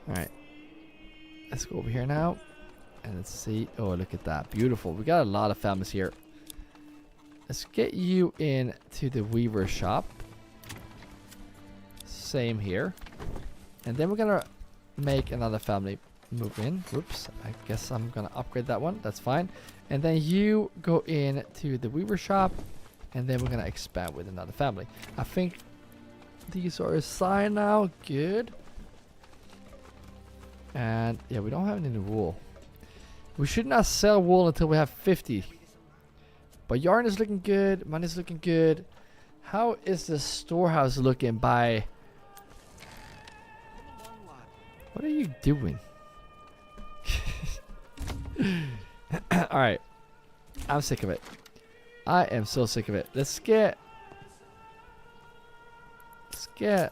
[SPEAKER 1] All right, let's go over here now, and let's see. Oh, look at that, beautiful. We got a lot of families here. Let's get you into the weaver shop. Same here, and then we're gonna make another family move in. Whoops, I guess I'm gonna upgrade that one. That's fine. And then you go in to the weaver shop, and then we're gonna expand with another family. I think these are assigned now. Good. And yeah, we don't have any wool. We should not sell wool until we have 50. But yarn is looking good. Money is looking good. How is the storehouse looking by? What are you doing? Alright. I'm sick of it. I am so sick of it. Let's get a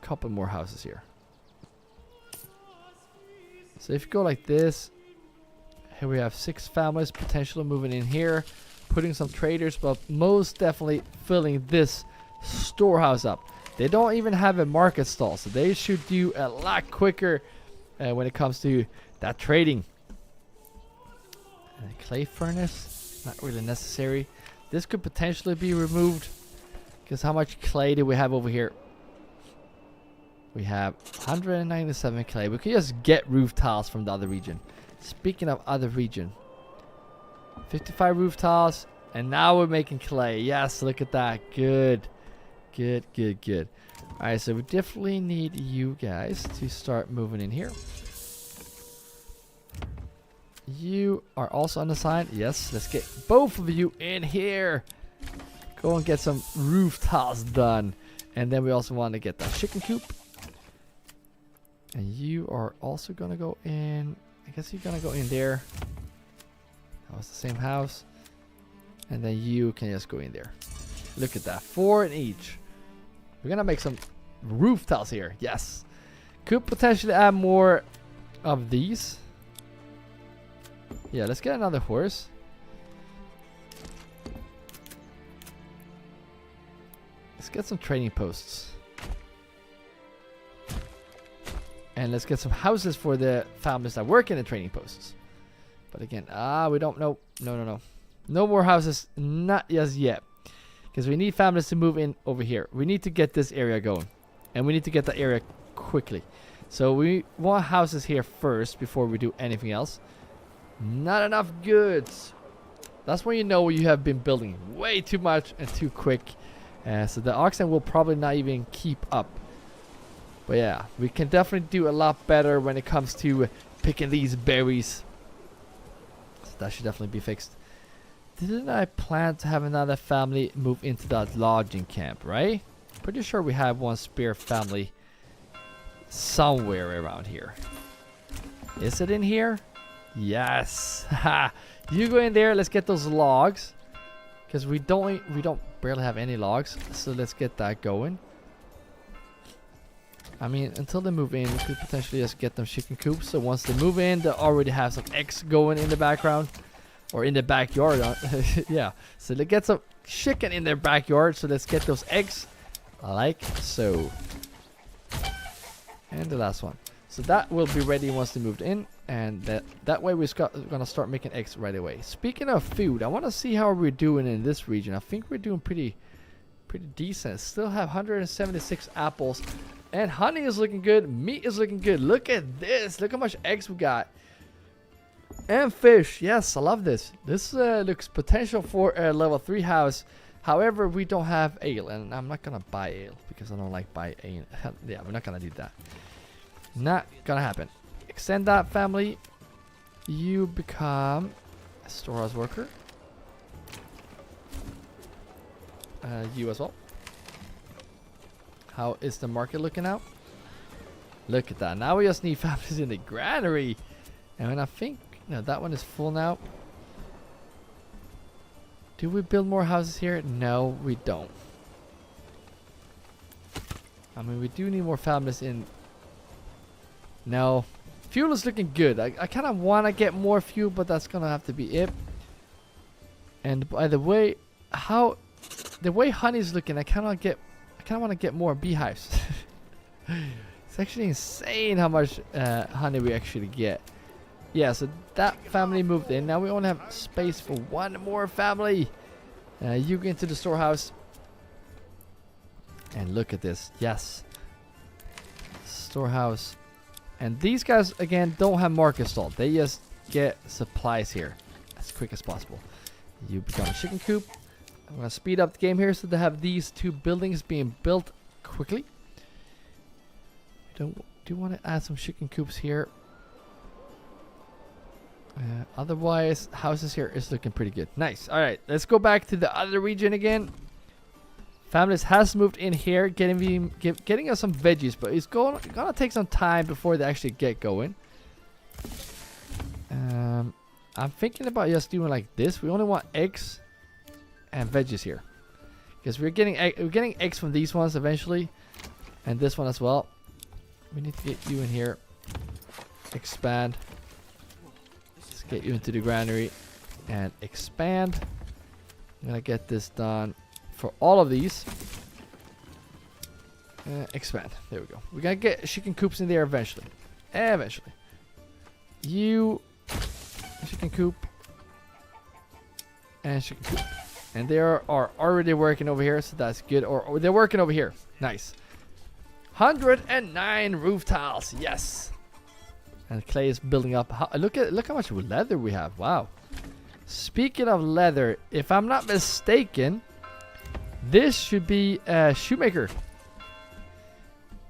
[SPEAKER 1] couple more houses here. So if you go like this, here we have 6 families potentially moving in here, putting some traders, but most definitely filling this storehouse up. They don't even have a market stall, so they should do a lot quicker when it comes to that trading. Clay furnace, not really necessary. This could potentially be removed, because how much clay do we have over here? We have 197 clay. We could just get roof tiles from the other region. Speaking of other region, 55 roof tiles, and now we're making clay. Yes, look at that. Good. Good, good, good. Alright, so we definitely need you guys to start moving in here. You are also unassigned. Yes, let's get both of you in here. Go and get some roof tiles done. And then we also want to get that chicken coop. And you are also going to go in. I guess you're going to go in there. That was the same house. And then you can just go in there. Look at that. 4 in each. We're going to make some roof tiles here. Yes. Could potentially add more of these. Yeah, let's get another horse. Let's get some training posts. And let's get some houses for the families that work in the training posts. But again, we don't know. No. No more houses. Not just yet. Because we need families to move in over here. We need to get this area going. And we need to get the area quickly. So we want houses here first before we do anything else. Not enough goods. That's when you know you have been building way too much and too quick. So the oxen will probably not even keep up. But yeah, we can definitely do a lot better when it comes to picking these berries. So that should definitely be fixed. Didn't I plan to have another family move into that lodging camp, right? Pretty sure we have one spare family somewhere around here. Is it in here? Yes. You go in there. Let's get those logs, because we don't barely have any logs. So let's get that going. I mean, until they move in, we could potentially just get them chicken coops. So once they move in, they already have some eggs going in the background. Or in the backyard. Yeah. So they get some chicken in their backyard. So let's get those eggs. Like so. And the last one. So that will be ready once they moved in. And that way we're going to start making eggs right away. Speaking of food, I want to see how we're doing in this region. I think we're doing pretty decent. Still have 176 apples. And honey is looking good. Meat is looking good. Look at this. Look how much eggs we got. And fish. Yes, I love this. This looks potential for a level 3 house. However, we don't have ale. And I'm not going to buy ale because I don't like buy ale. Yeah, we're not going to do that. Not going to happen. Extend that family. You become a storehouse worker. You as well. How is the market looking out? Look at that. Now we just need families in the granary. And I think, no, that one is full now. Do we build more houses here? No, we don't. I mean, we do need more families in. No. Fuel is looking good. I kind of want to get more fuel, but that's going to have to be it. And by the way, the way honey is looking, I kind of want to get more beehives. It's actually insane how much honey we actually get. Yeah, so that family moved in. Now we only have space for one more family. You get into the storehouse. And look at this. Yes. Storehouse. And these guys, again, don't have market installed. They just get supplies here as quick as possible. You become a chicken coop. I'm going to speed up the game here so they have these two buildings being built quickly. Do want to add some chicken coops here. Otherwise, houses here is looking pretty good. Nice. All right, let's go back to the other region again. Families has moved in here, getting us some veggies, but it's gonna take some time before they actually get going. I'm thinking about just doing like this. We only want eggs and veggies here, because we're getting eggs from these ones eventually, and this one as well. We need to get you in here. Expand. Let's get you into the granary and expand. I'm gonna get this done for all of these. Expand. There we go. We're gonna get chicken coops in there eventually. Eventually. You chicken coop and chicken coop. And they are already working over here, so that's good. Or they're working over here. Nice. 109 roof tiles. Yes. And clay is building up. Look how much leather we have. Wow. Speaking of leather, if I'm not mistaken, this should be a shoemaker.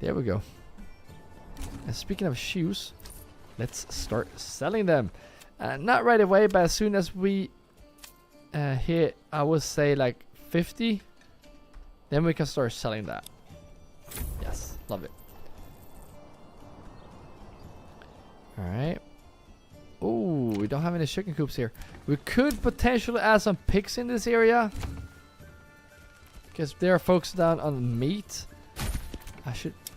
[SPEAKER 1] There we go. And speaking of shoes, let's start selling them. Not right away, but as soon as we hit, I would say like 50, then we can start selling that. Yes, love it. All right. Oh, we don't have any chicken coops here. We could potentially add some pigs in this area, because there are folks down on meat.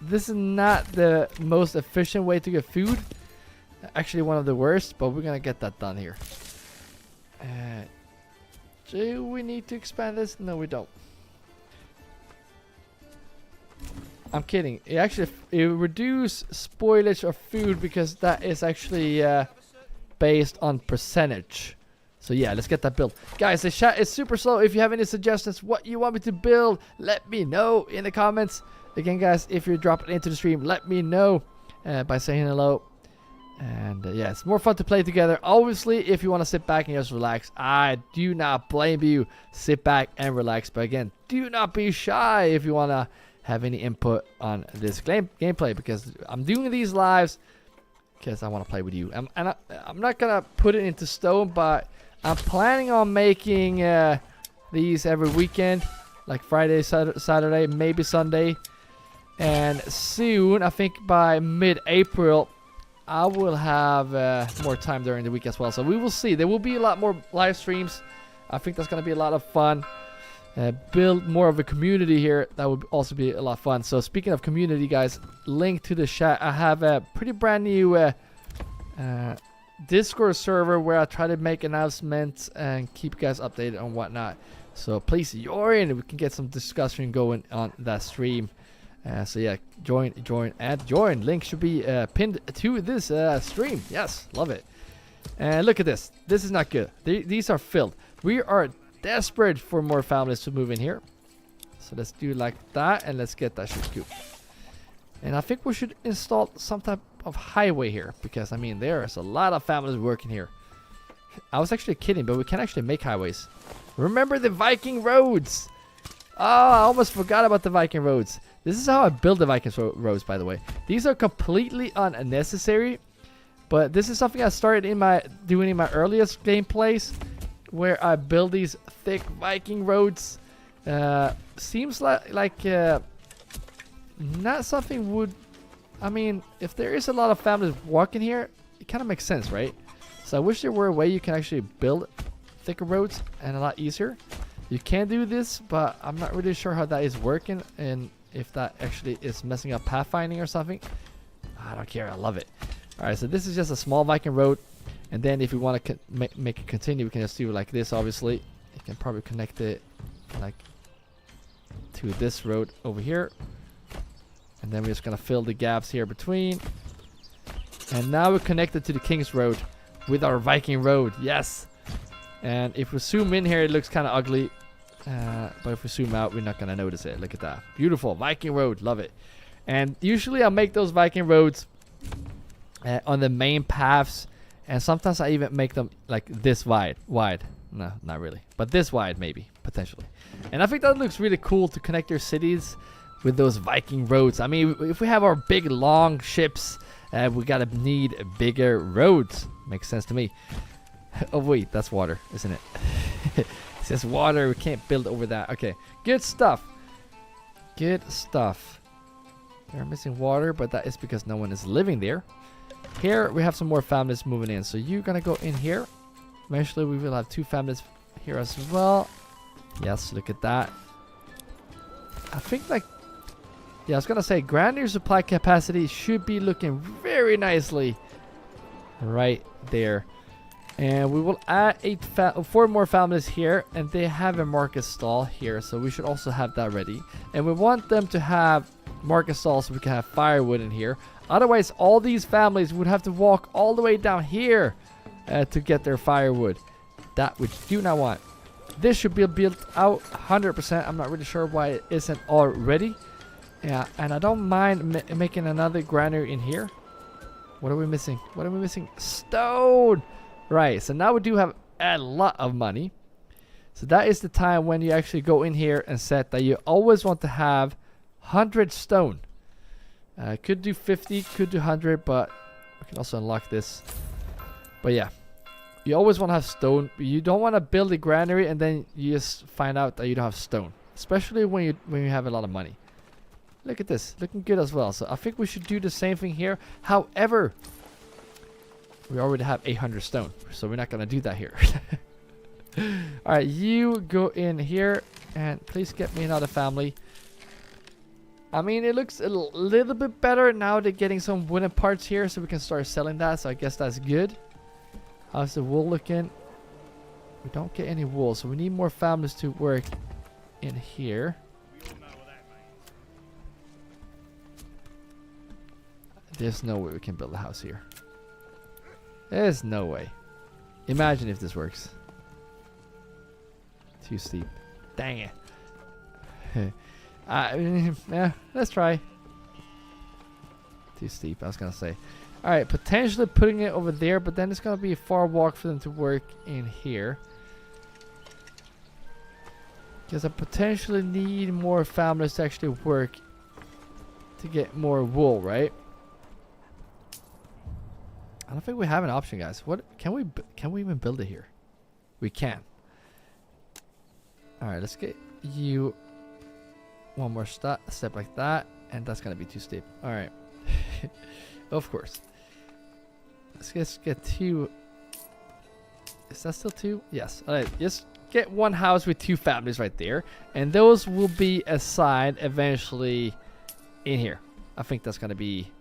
[SPEAKER 1] This is not the most efficient way to get food. Actually, one of the worst, but we're gonna get that done here. Do we need to expand this? No, we don't. I'm kidding. It reduces spoilage of food, because that is actually based on percentage. So yeah, let's get that built. Guys, the chat is super slow. If you have any suggestions what you want me to build, let me know in the comments. Again, guys, if you're dropping into the stream, let me know by saying hello. And yeah, it's more fun to play together. Obviously, if you want to sit back and just relax, I do not blame you. Sit back and relax. But again, do not be shy if you want to have any input on this gameplay, because I'm doing these lives because I want to play with you. I'm not gonna put it into stone, but I'm planning on making these every weekend, like Friday, Saturday, maybe Sunday. And soon, I think by mid-April, I will have more time during the week as well. So we will see. There will be a lot more live streams. I think that's going to be a lot of fun. Build more of a community here. That would also be a lot of fun. So speaking of community, guys, link to the chat. I have a pretty brand new Discord server where I try to make announcements and keep you guys updated on whatnot. So please join. We can get some discussion going on that stream. So yeah, join. Link should be pinned to this stream. Yes, love it. And look at this. This is not good. These are filled. We are desperate for more families to move in here. So let's do like that, and let's get that shit cooped. And I think we should install some type of highway here, because I mean there's a lot of families working here. I was actually kidding, but we can actually make highways. Remember the Viking roads? Oh, I almost forgot about the Viking roads. This is how I build the Viking roads, by the way. These are completely unnecessary, but this is something I started doing in my earliest gameplays, where I build these thick Viking roads. Seems like not something would. I mean, if there is a lot of families walking here, it kind of makes sense, right? So I wish there were a way you can actually build thicker roads and a lot easier. You can do this, but I'm not really sure how that is working, and if that actually is messing up pathfinding or something. I don't care. I love it. All right, so this is just a small Viking road. And then if we want to make it continue, we can just do it like this, obviously. You can probably connect it like to this road over here. And then we're just going to fill the gaps here between. And now we're connected to the King's Road with our Viking road. Yes. And if we zoom in here, it looks kind of ugly. But if we zoom out, we're not going to notice it. Look at that. Beautiful. Viking road. Love it. And usually I'll make those Viking roads on the main paths. And sometimes I even make them like this wide. No, not really. But this wide, maybe. Potentially. And I think that looks really cool to connect your cities with those Viking roads. I mean, if we have our big, long ships, we gotta need bigger roads. Makes sense to me. Oh, wait. That's water, isn't it? It says water. We can't build over that. Okay. Good stuff. Good stuff. They're missing water, but that is because no one is living there. Here we have some more families moving in, so you're gonna go in here. Eventually we will have 2 families here as well. Yes, look at that. I think, like, yeah, I was gonna say granary supply capacity should be looking very nicely right there. And we will add 4 more families here, and they have a market stall here, so we should also have that ready. And we want them to have market stalls so we can have firewood in here. Otherwise, all these families would have to walk all the way down here to get their firewood. That we do not want. This should be built out 100%. I'm not really sure why it isn't already. Yeah, and I don't mind making another granary in here. What are we missing? What are we missing? Stone! Right, so now we do have a lot of money. So that is the time when you actually go in here and set that you always want to have 100 stone. Could do 50, could do 100, but we can also unlock this. But yeah, you always want to have stone. You don't want to build a granary and then you just find out that you don't have stone, especially when you have a lot of money. Look at this, looking good as well. So I think we should do the same thing here. However, we already have 800 stone, so we're not gonna do that here. All right, you go in here and please get me another family. I mean, it looks a little bit better now. They're getting some wooden parts here, so we can start selling that. So I guess that's good. How's the wool looking? We don't get any wool, so we need more families to work in here. There's no way we can build a house here. There's no way. Imagine if this works. Too steep. Dang it. Yeah, let's try. Too steep, I was gonna say. Alright, potentially putting it over there, but then it's gonna be a far walk for them to work in here. Because I potentially need more families to actually work to get more wool, right? I don't think we have an option, guys. What can we even build it here? We can. All right, let's get you one more step like that, and that's gonna be too steep. All right, of course. Let's just get two. Is that still two? Yes. All right, just get one house with two families right there, and those will be assigned eventually in here. I think that's gonna be.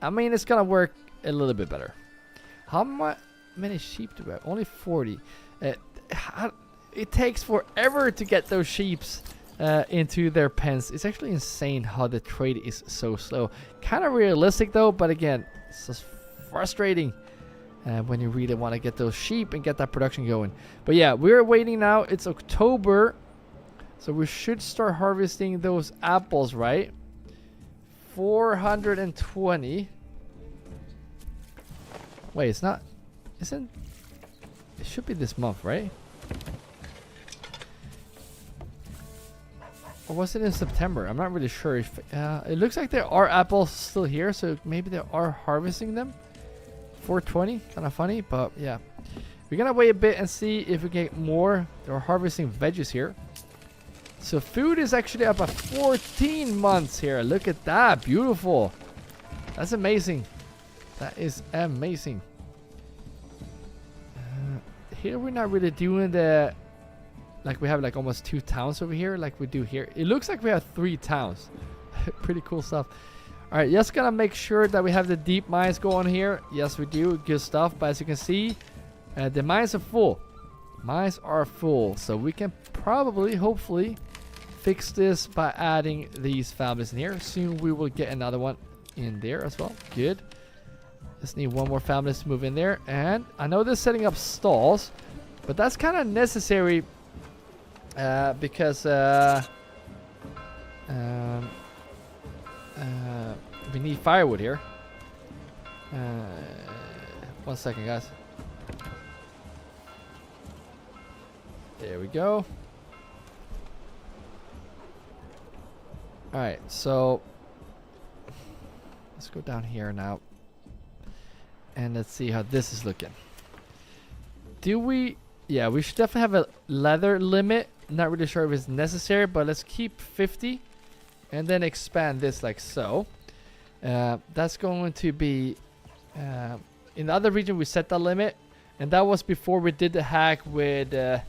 [SPEAKER 1] I mean, it's gonna work a little bit better. How many sheep do we have? Only 40. It takes forever to get those sheeps into their pens. It's actually insane how the trade is so slow. Kind of realistic though, but again, it's just frustrating when you really want to get those sheep and get that production going. But yeah, we're waiting now. It's October, so we should start harvesting those apples, right? 420. Wait, it's not. Isn't. It should be this month, right? Or was it in September? I'm not really sure. If, it looks like there are apples still here, so maybe they are harvesting them. 420, kind of funny, but yeah. We're gonna wait a bit and see if we get more. They're harvesting veggies here. So food is actually up at 14 months here. Look at that, beautiful. That's amazing. That is amazing. Here we're not really doing the, like we have like almost 2 towns over here like we do here. It looks like we have 3 towns. Pretty cool stuff. All right, just gonna make sure that we have the deep mines going here. Yes, we do. Good stuff. But as you can see, the mines are full. Mines are full. So we can probably, hopefully, fix this by adding these families in here. Soon we will get another one in there as well. Good. Just need one more family to move in there. And I know they're setting up stalls, but that's kind of necessary because we need firewood here. 1 second, guys. There we go. All right, so let's go down here now. And let's see how this is looking. Do we... Yeah, we should definitely have a leather limit. Not really sure if it's necessary, but let's keep 50. And then expand this like so. That's going to be... in the other region, we set that limit. And that was before we did the hack with the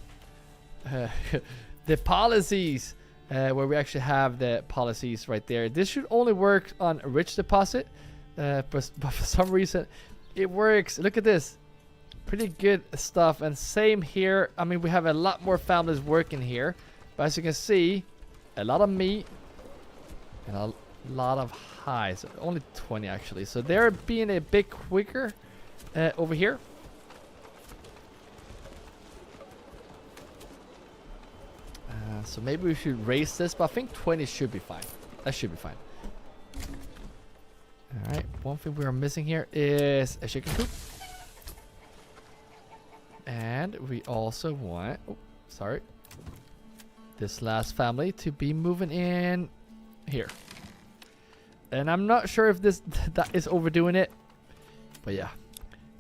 [SPEAKER 1] policies. Where we actually have the policies right there. This should only work on a rich deposit. But for some reason... It works. Look at this. Pretty good stuff. And same here. I mean, we have a lot more families working here. But as you can see, a lot of meat and a lot of hides. Only 20 actually. So they're being a bit quicker over here. So maybe we should raise this. But I think 20 should be fine. That should be fine. Alright, one thing we are missing here is a chicken coop. And we also want, oh, sorry, this last family to be moving in here. And I'm not sure if that is overdoing it. But yeah,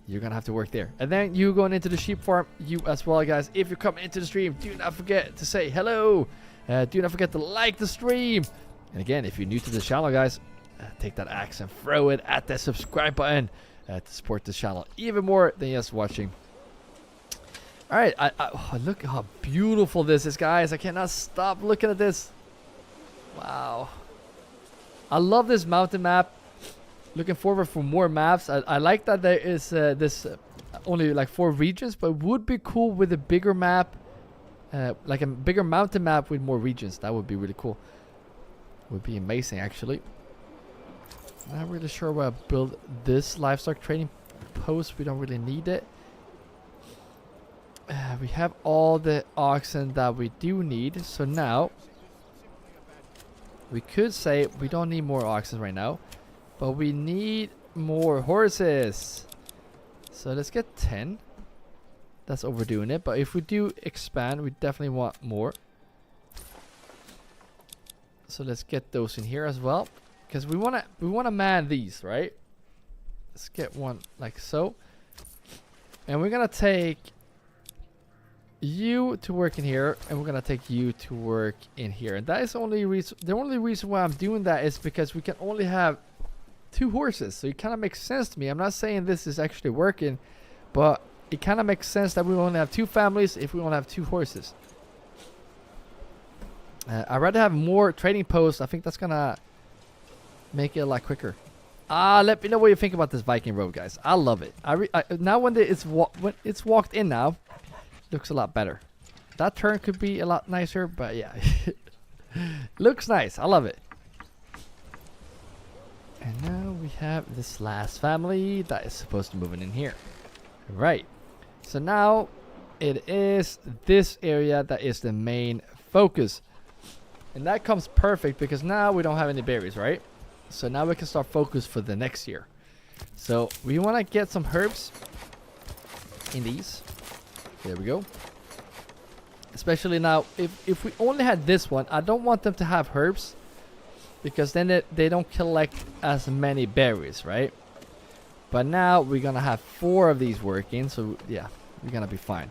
[SPEAKER 1] you're going to have to work there. And then you going into the sheep farm, you as well, guys. If you come into the stream, do not forget to say hello. Do not forget to like the stream. And again, if you're new to the channel, guys, take that axe and throw it at the subscribe button to support this channel even more than just watching. All right, oh, look how beautiful this is, guys. I cannot stop looking at this. Wow, I love this mountain map. Looking forward for more maps. I like that there is this only like 4 regions, but it would be cool with a bigger map, like a bigger mountain map with more regions. That would be really cool. Would be amazing, actually. Not really sure where I build this livestock trading post. We don't really need it. We have all the oxen that we do need. So now we could say we don't need more oxen right now, but we need more horses. So let's get 10. That's overdoing it. But if we do expand, we definitely want more. So let's get those in here as well. because we wanna man these, right? Let's get one like so, and we're gonna take you to work in here, and we're gonna take you to work in here. And that is the only reason why I'm doing that is because we can only have 2 horses, so it kind of makes sense to me. I'm not saying this is actually working, but it kind of makes sense that we only have 2 families if we only have 2 horses. I'd rather have more trading posts. I think that's gonna make it a lot quicker. Let me know what you think about this Viking road, guys. I love it. Now when it's walked in now, looks a lot better. That turn could be a lot nicer, but yeah. Looks nice. I love it. And now we have this last family that is supposed to move in here. Right. So now it is this area that is the main focus. And that comes perfect because now we don't have any berries, right? So now we can start focus for the next year. So we want to get some herbs in these. There we go. Especially now, if we only had this one, I don't want them to have herbs, because then they don't collect as many berries, right? But now we're gonna have 4 of these working, so yeah, we're gonna be fine.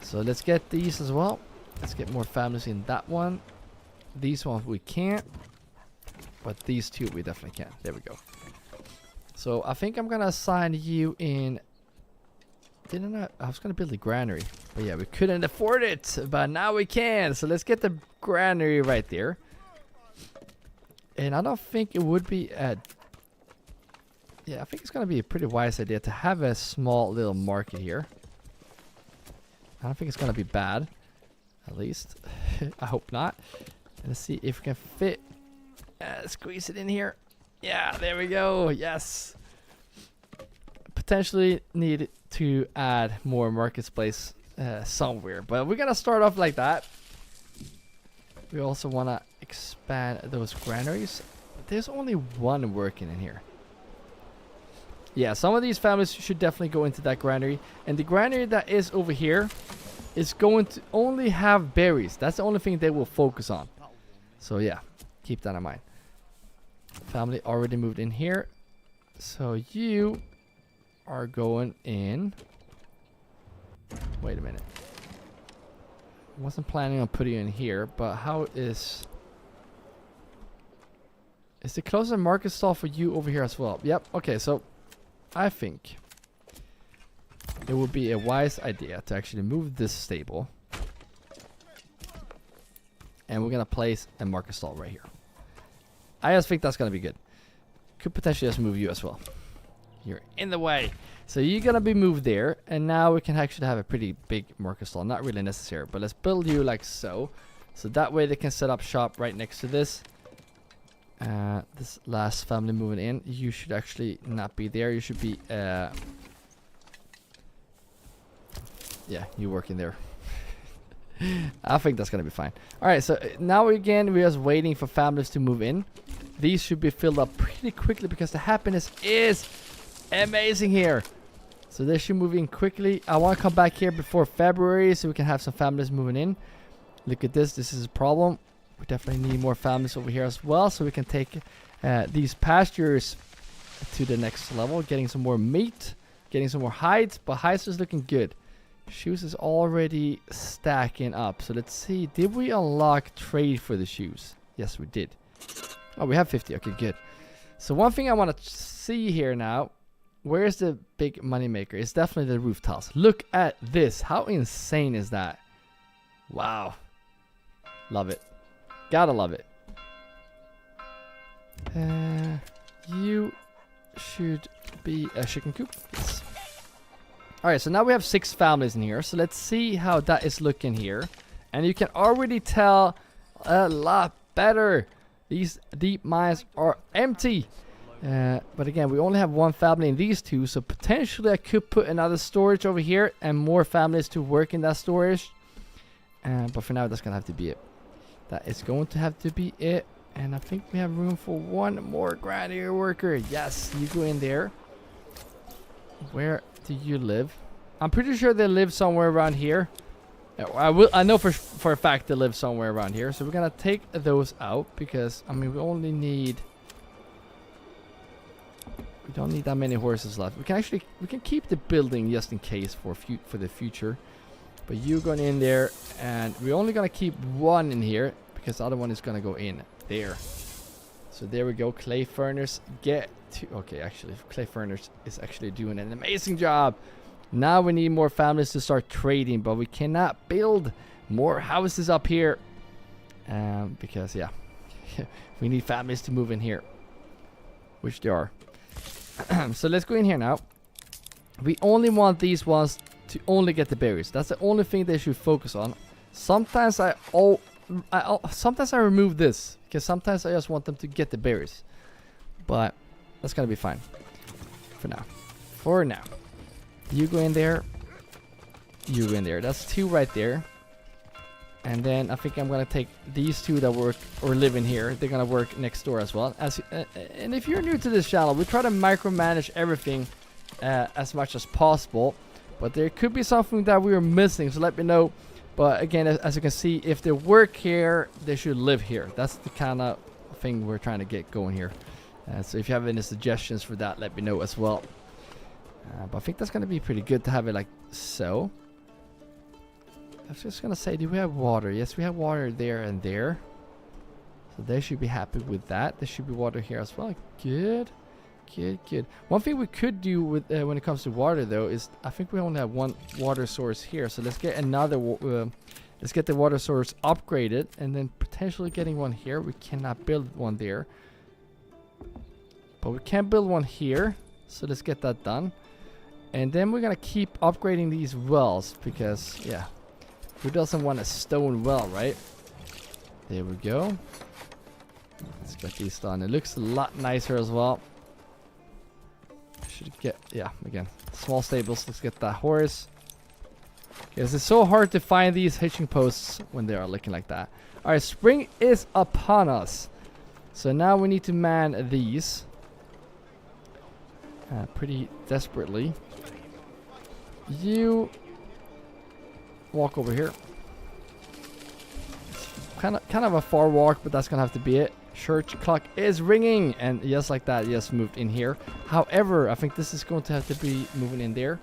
[SPEAKER 1] So let's get these as well. Let's get more families in that one. These ones we can't, but these 2 we definitely can. There we go. So I think I'm gonna assign you in. I was gonna build a granary, but yeah, we couldn't afford it, but now we can. So let's get the granary right there. And I don't think it would be a... Yeah, I think it's gonna be a pretty wise idea to have a small little market here. I don't think it's gonna be bad, at least. I hope not. Let's see if we can fit. Squeeze it in here. Yeah, there we go. Yes. Potentially need to add more marketplace somewhere, but we're gonna start off like that. We also want to expand those granaries. There's only 1 working in here. Yeah, some of these families should definitely go into that granary, and the granary that is over here is going to only have berries. That's the only thing they will focus on. So yeah, keep that in mind. Family already moved in here, so you are going in. Wait a minute. Wasn't planning on putting you in here, but how is the closest market stall for you over here as well? Yep. Okay, so I think it would be a wise idea to actually move this stable, and we're gonna place a market stall right here. I just think that's gonna be good. Could potentially just move you as well. You're in the way. So you're gonna be moved there, and now we can actually have a pretty big market stall. Not really necessary, but let's build you like so. So that way they can set up shop right next to this. This last family moving in, you should actually not be there. You should be, yeah, you working there. I think that's gonna be fine. All right, so now again we're just waiting for families to move in. These should be filled up pretty quickly because the happiness is amazing here. So they should move in quickly. I want to come back here before February so we can have some families moving in. Look at this. This is a problem. We definitely need more families over here as well, so we can take these pastures to the next level. Getting some more meat, getting some more hides, but hides is looking good. Shoes is already stacking up. So let's see. Did we unlock trade for the shoes? Yes, we did. Oh, we have 50. Okay, good. So one thing I want to see here now. Where's the big money maker? It's definitely the roof tiles. Look at this. How insane is that? Wow. Love it. Gotta love it. You should be a chicken coop. Yes. Alright, so now we have 6 families in here. So let's see how that is looking here. And you can already tell a lot better. These deep mines are empty. But again, we only have 1 family in these 2, so potentially I could put another storage over here and more families to work in that storage. But for now, that's gonna have to be it. That is going to have to be it. And I think we have room for 1 more granary worker. Yes, you go in there. Where do you live? I'm pretty sure they live somewhere around here. I know for a fact they live somewhere around here. So we're gonna take those out because I mean we only need Don't need that many horses left. We can keep the building just in case for the future. But you going in there, and we're only gonna keep one in here because the other one is gonna go in there. So there we go. Clay furnace, get to. Okay, actually, clay furnace is actually doing an amazing job. Now we need more families to start trading, but we cannot build more houses up here because yeah, we need families to move in here, which they are. So let's go in here now. We only want these ones to only get the berries. That's the only thing they should focus on. Sometimes sometimes I remove this because sometimes I just want them to get the berries, but that's gonna be fine for now. For now, you go in there, you go in there. That's 2 right there. And then I think I'm gonna take these 2 that work or live in here. They're gonna work next door as well. And if you're new to this channel, we try to micromanage everything as much as possible. But there could be something that we are missing, so let me know. But again, as you can see, if they work here, they should live here. That's the kind of thing we're trying to get going here. So if you have any suggestions for that, let me know as well. But I think that's going to be pretty good to have it like so. I was just going to say, do we have water? Yes, we have water there and there. So they should be happy with that. There should be water here as well. Good. Good. One thing we could do with when it comes to water though is I think we only have one water source here, so let's get another let's get the water source upgraded and then potentially getting one here. We cannot build one there, but we can build one here, so let's get that done. And then we're gonna keep upgrading these wells because yeah, who doesn't want a stone well, right? There we go. Let's get these done. It looks a lot nicer as well. Should get, yeah, again, small stables. Let's get that horse. Because it's so hard to find these hitching posts when they are looking like that. Alright, spring is upon us. So now we need to man these. Pretty desperately. You walk over here. Kind of a far walk, but that's gonna have to be it. Church clock is ringing, and just like that, just moved in here. However, I think this is going to have to be moving in there,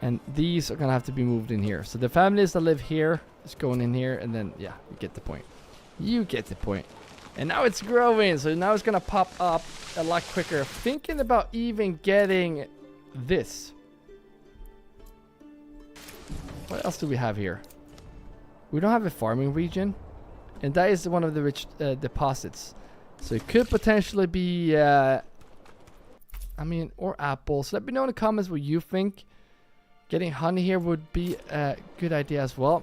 [SPEAKER 1] and these are gonna have to be moved in here. So the families that live here is going in here, and then yeah, you get the point. You get the point. And now it's growing, so now it's gonna pop up a lot quicker. Thinking about even getting this. What else do we have here? We don't have a farming region. And that is one of the rich deposits. So it could potentially be, I mean, or apples. Let me know in the comments what you think. Getting honey here would be a good idea as well.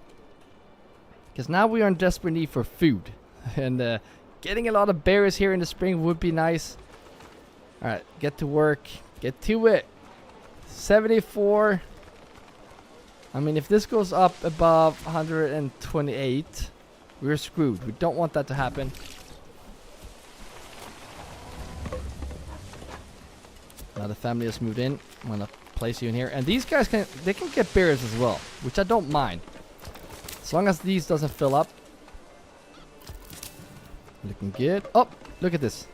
[SPEAKER 1] Because now we are in desperate need for food. And getting a lot of berries here in the spring would be nice. Alright, get to work. Get to it. 74. I mean, if this goes up above 128... we're screwed. We don't want that to happen. Now the family has moved in. I'm gonna place you in here. And these guys can get berries as well, which I don't mind. As long as these doesn't fill up. Looking good. Oh, look at this.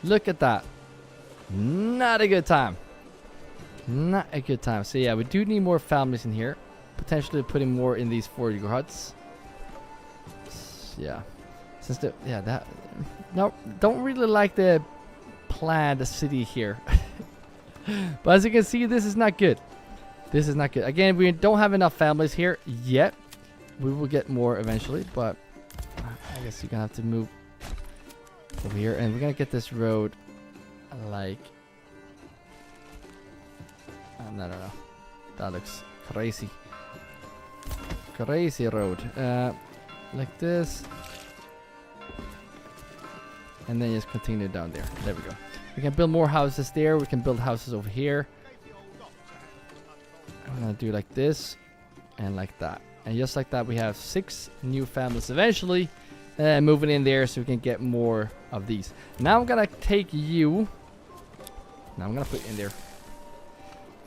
[SPEAKER 1] Look at that. Not a good time. Not a good time. So yeah, we do need more families in here. Potentially putting more in these 40 huts. Yeah, since the that no, don't really like the planned city here. But as you can see, this is not good. This is not good. Again, we don't have enough families here yet. We will get more eventually, but I guess you're gonna have to move over here, and we're gonna get this road like no, that looks crazy. Crazy road. Like this, and then just continue down there. There we go. We can build more houses there. We can build houses over here. I'm gonna do like this and like that, and just like that we have 6 new families eventually moving in there, so we can get more of these. Now I'm gonna take you. Now I'm gonna put you in there.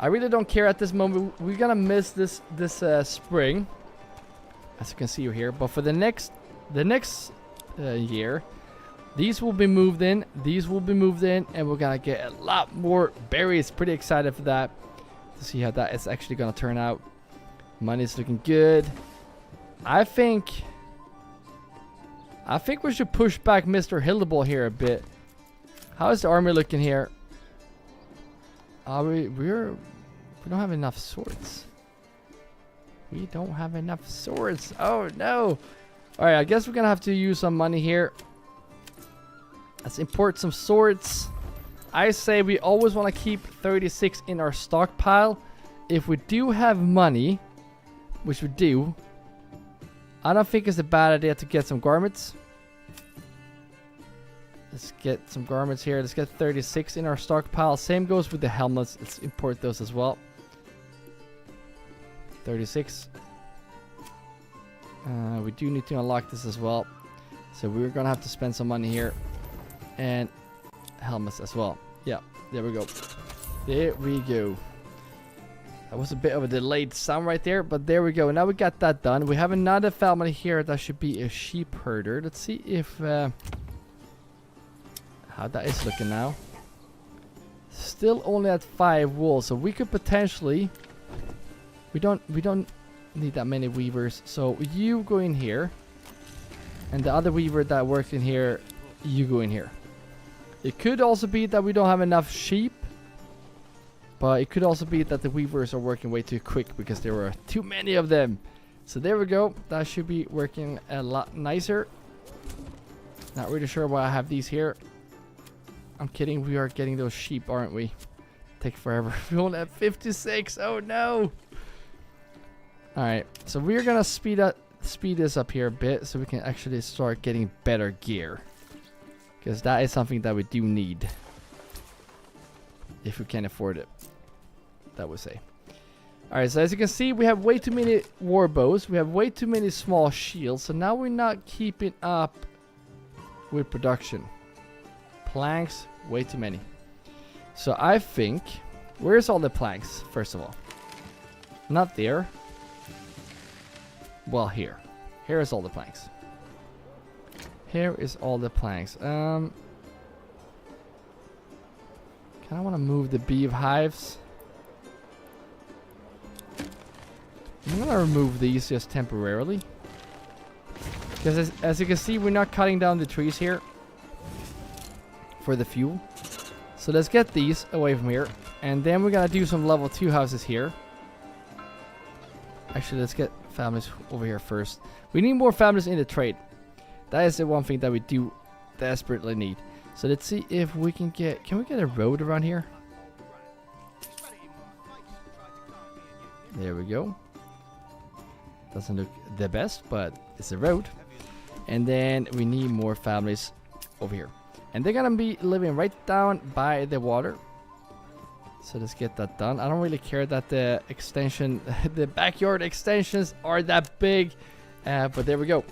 [SPEAKER 1] I really don't care at this moment. We're gonna miss this spring, as you can see here, but for the next year These will be moved in. These will be moved in. And we're going to get a lot more berries. Pretty excited for that. To see how that is actually going to turn out. Money's looking good. I think we should push back Mr. Hildebald here a bit. How is the army looking here? We don't have enough swords. We don't have enough swords. Oh no. Alright, I guess we're gonna have to use some money here. Let's import some swords. I say we always want to keep 36 in our stockpile. If we do have money, which we do, I don't think it's a bad idea to get some garments. Let's get some garments here. Let's get 36 in our stockpile. Same goes with the helmets. Let's import those as well. 36. We do need to unlock this as well. So we're going to have to spend some money here. And helmets as well. Yeah, there we go. There we go. That was a bit of a delayed sound right there, but there we go. Now we got that done. We have another family here that should be a sheep herder. Let's see if how that is looking now. Still only at 5 wool, so we could potentially. We don't need that many weavers. So you go in here, and the other weaver that works in here, you go in here. It could also be that we don't have enough sheep. But it could also be that the weavers are working way too quick because there were too many of them. So there we go. That should be working a lot nicer. Not really sure why I have these here. I'm kidding. We are getting those sheep, aren't we? Take forever. We only have 56. Oh no. Alright. So we're going to speed this up here a bit so we can actually start getting better gear. Because that is something that we do need. If we can afford it. That would say. Alright, so as you can see, we have way too many war bows. We have way too many small shields. So now we're not keeping up with production. Planks, way too many. So I think... Where's all the planks, first of all? Not there. Well, here. Here is all the planks. Here is all the planks. Kind of want to move the beehives. I'm going to remove these just temporarily. Because as you can see, we're not cutting down the trees here. For the fuel. So let's get these away from here. And then we're going to do some level 2 houses here. Actually, let's get families over here first. We need more families in the trade. That is the one thing that we do desperately need. So let's see if we can get... Can we get a road around here? There we go. Doesn't look the best, but it's a road. And then we need more families over here. And they're gonna be living right down by the water. So let's get that done. I don't really care that the extension... the backyard extensions are that big. But there we go.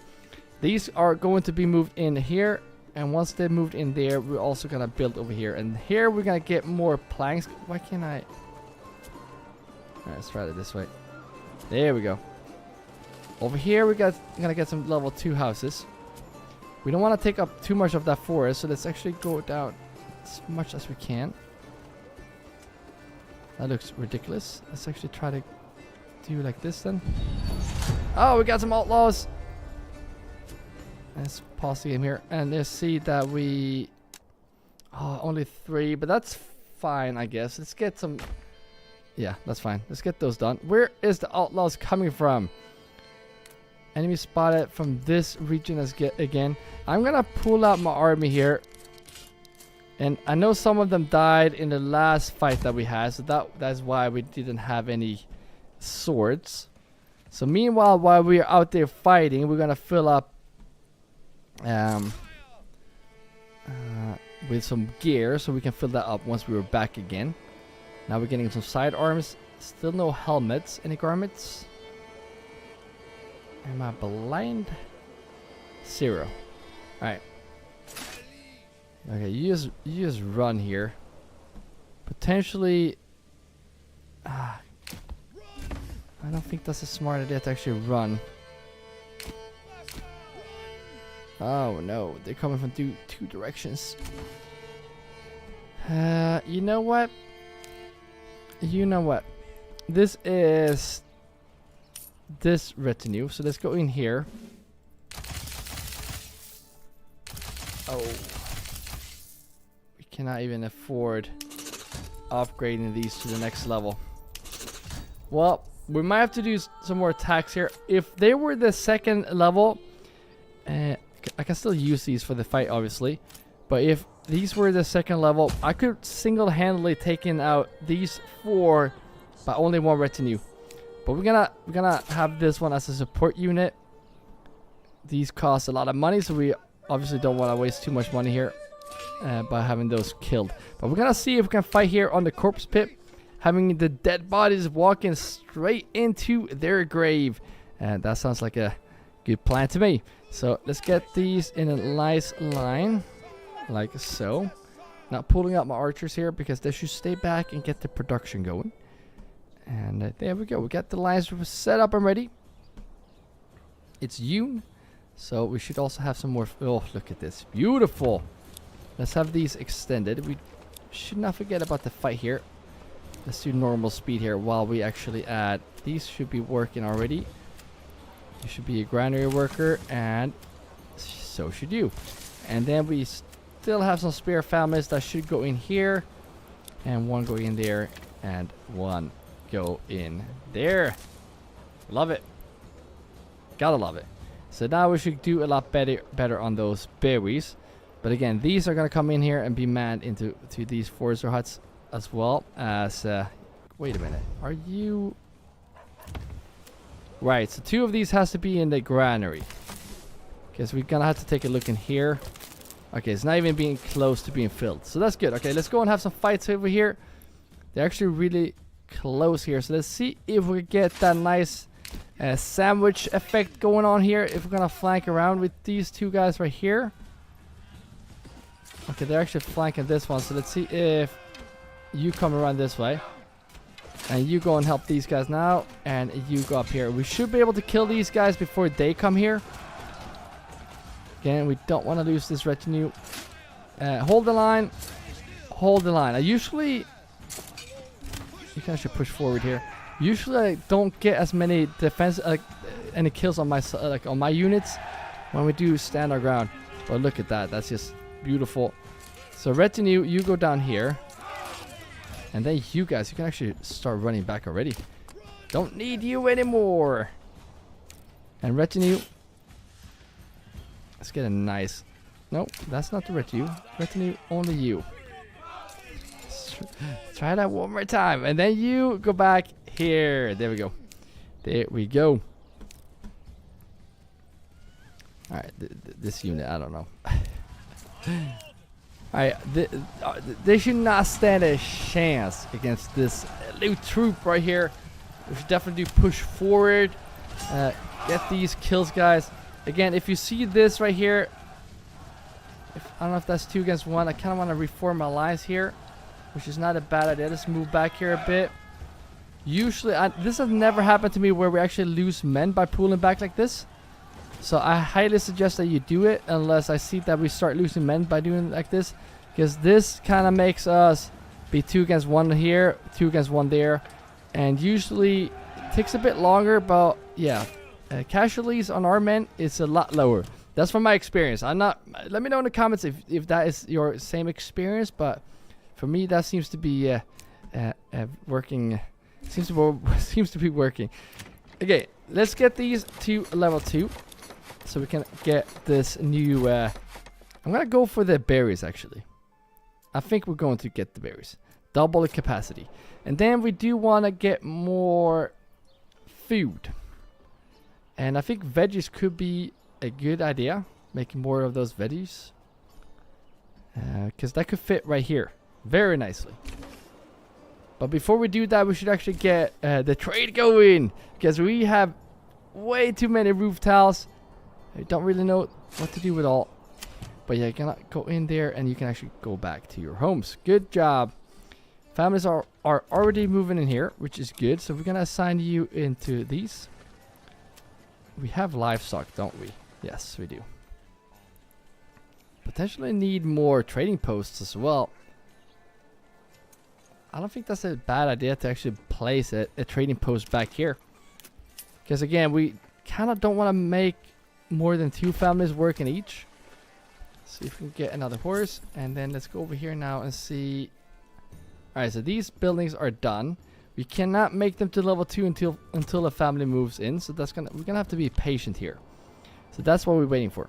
[SPEAKER 1] These are going to be moved in here. And once they're moved in there, we're also going to build over here. And here we're going to get more planks. Why can't I... Alright, let's try it this way. There we go. Over here, we're going to get some level 2 houses. We don't want to take up too much of that forest. So let's actually go down as much as we can. That looks ridiculous. Let's actually try to do like this then. Oh, we got some outlaws. Let's pause the game here and let's see that we... Oh, only 3, but that's fine, I guess. Let's get some... Yeah, that's fine. Let's get those done. Where is the outlaws coming from? Enemy spotted from this region again. I'm gonna pull out my army here. And I know some of them died in the last fight that we had, so that's why we didn't have any swords. So meanwhile, while we're out there fighting, we're gonna fill up with some gear so we can fill that up once we were back again. Now we're getting some sidearms. Still no helmets. Any garments? Am I blind? 0. Alright. Okay, you just run here. Potentially I don't think that's a smart idea to actually run. Oh no, they're coming from two directions. You know what? You know what? This is this retinue. So let's go in here. Oh. We cannot even afford upgrading these to the next level. Well, we might have to do some more attacks here. If they were the second level, I can still use these for the fight, obviously. But if these were the second level, I could single-handedly taking out these 4 by only 1 retinue. But we're gonna have this one as a support unit. These cost a lot of money, so we obviously don't want to waste too much money here by having those killed. But we're gonna see if we can fight here on the corpse pit, having the dead bodies walking straight into their grave. And that sounds like a good plan to me. So let's get these in a nice line, like so. Not pulling out my archers here because they should stay back and get the production going. And there we go. We got the lines set up and ready. It's June, so we should also have some more. Oh, look at this. Beautiful. Let's have these extended. We should not forget about the fight here. Let's do normal speed here while we actually add. These should be working already. You should be a granary worker, and so should you. And then we still have some spare families that should go in here, and 1 go in there, and 1 go in there. Love it. Gotta love it. So now we should do a lot better on those berries. But again, these are gonna come in here and be manned into these forester huts as well as. Wait a minute. Are you? Right. So 2 of these has to be in the granary. Because we're gonna have to take a look in here. Okay, it's not even being close to being filled. So that's good. Okay, let's go and have some fights over here. They're actually really close here. So let's see if we get that nice sandwich effect going on here. If we're gonna flank around with these 2 guys right here. Okay, they're actually flanking this one. So let's see if you come around this way. And you go and help these guys now. And you go up here. We should be able to kill these guys before they come here. Again, we don't want to lose this retinue. Hold the line. Hold the line. I usually... You can actually push forward here. Usually I don't get as many defense... any kills on my on my units when we do stand our ground. But look at that. That's just beautiful. So retinue, you go down here. And then you guys, you can actually start running back already. Don't need you anymore. And retinue. Let's get a nice... No, that's not the retinue. Retinue, only you. Try that one more time. And then you go back here. There we go. There we go. Alright, this unit, I don't know. Alright, they should not stand a chance against this elite troop right here. We should definitely push forward. Get these kills, guys. Again, if you see this right here, I don't know if that's 2 against 1. I kind of want to reform my lines here, which is not a bad idea. Let's move back here a bit. Usually, this has never happened to me where we actually lose men by pulling back like this. So I highly suggest that you do it unless I see that we start losing men by doing it like this. Because this kind of makes us be 2 against 1 here, 2 against 1 there. And usually it takes a bit longer, but yeah. Casualties on our men is a lot lower. That's from my experience. I'm not... Let me know in the comments if that is your same experience. But for me, that seems to be working... Seems to be working. Okay, let's get these to level 2. So we can get this new... I'm going to go for the berries, actually. I think we're going to get the berries. Double the capacity. And then we do want to get more food. And I think veggies could be a good idea. Making more of those veggies. Because that could fit right here. Very nicely. But before we do that, we should actually get the trade going. Because we have way too many roof tiles. I don't really know what to do with all. But yeah, you can go in there and you can actually go back to your homes. Good job. Families are already moving in here, which is good. So we're going to assign you into these. We have livestock, don't we? Yes, we do. potentially need more trading posts as well. I don't think that's a bad idea to actually place a trading post back here. Because again, we kind of don't want to make more than 2 families working each. See if we can get another horse. And then let's go over here now and see. Alright, so these buildings are done. We cannot make them to level 2 until a family moves in. So we're gonna have to be patient here. So that's what we're waiting for.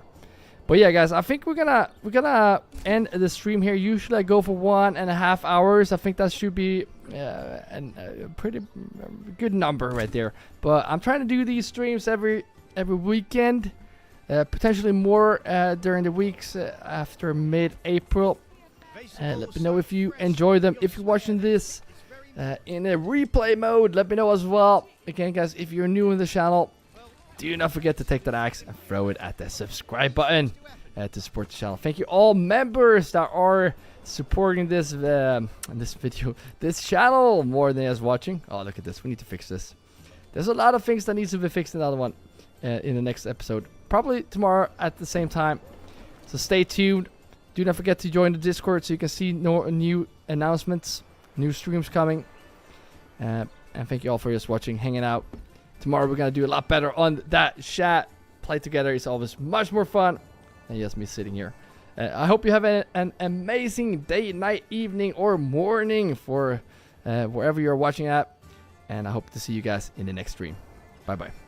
[SPEAKER 1] But yeah, guys, I think we're gonna end the stream here. Usually I go for 1.5 hours. I think that should be a pretty good number right there. But I'm trying to do these streams every weekend, potentially more during the weeks after mid-April. Let me know if you enjoy them. If you're watching this in a replay mode, let me know as well. Again, guys, if you're new in the channel, do not forget to take that axe and throw it at the subscribe button to support the channel. Thank you all members that are supporting this this channel more than just watching. Oh, look at this. We need to fix this. There's a lot of things that needs to be fixed in the other one in the next episode. Probably tomorrow at the same time. So stay tuned. Do not forget to join the Discord so you can see new announcements, new streams coming. And thank you all for just watching, hanging out. Tomorrow we're going to do a lot better on that chat. Play together is always much more fun than just me sitting here. I hope you have an amazing day, night, evening, or morning for wherever you're watching at. And I hope to see you guys in the next stream. Bye-bye.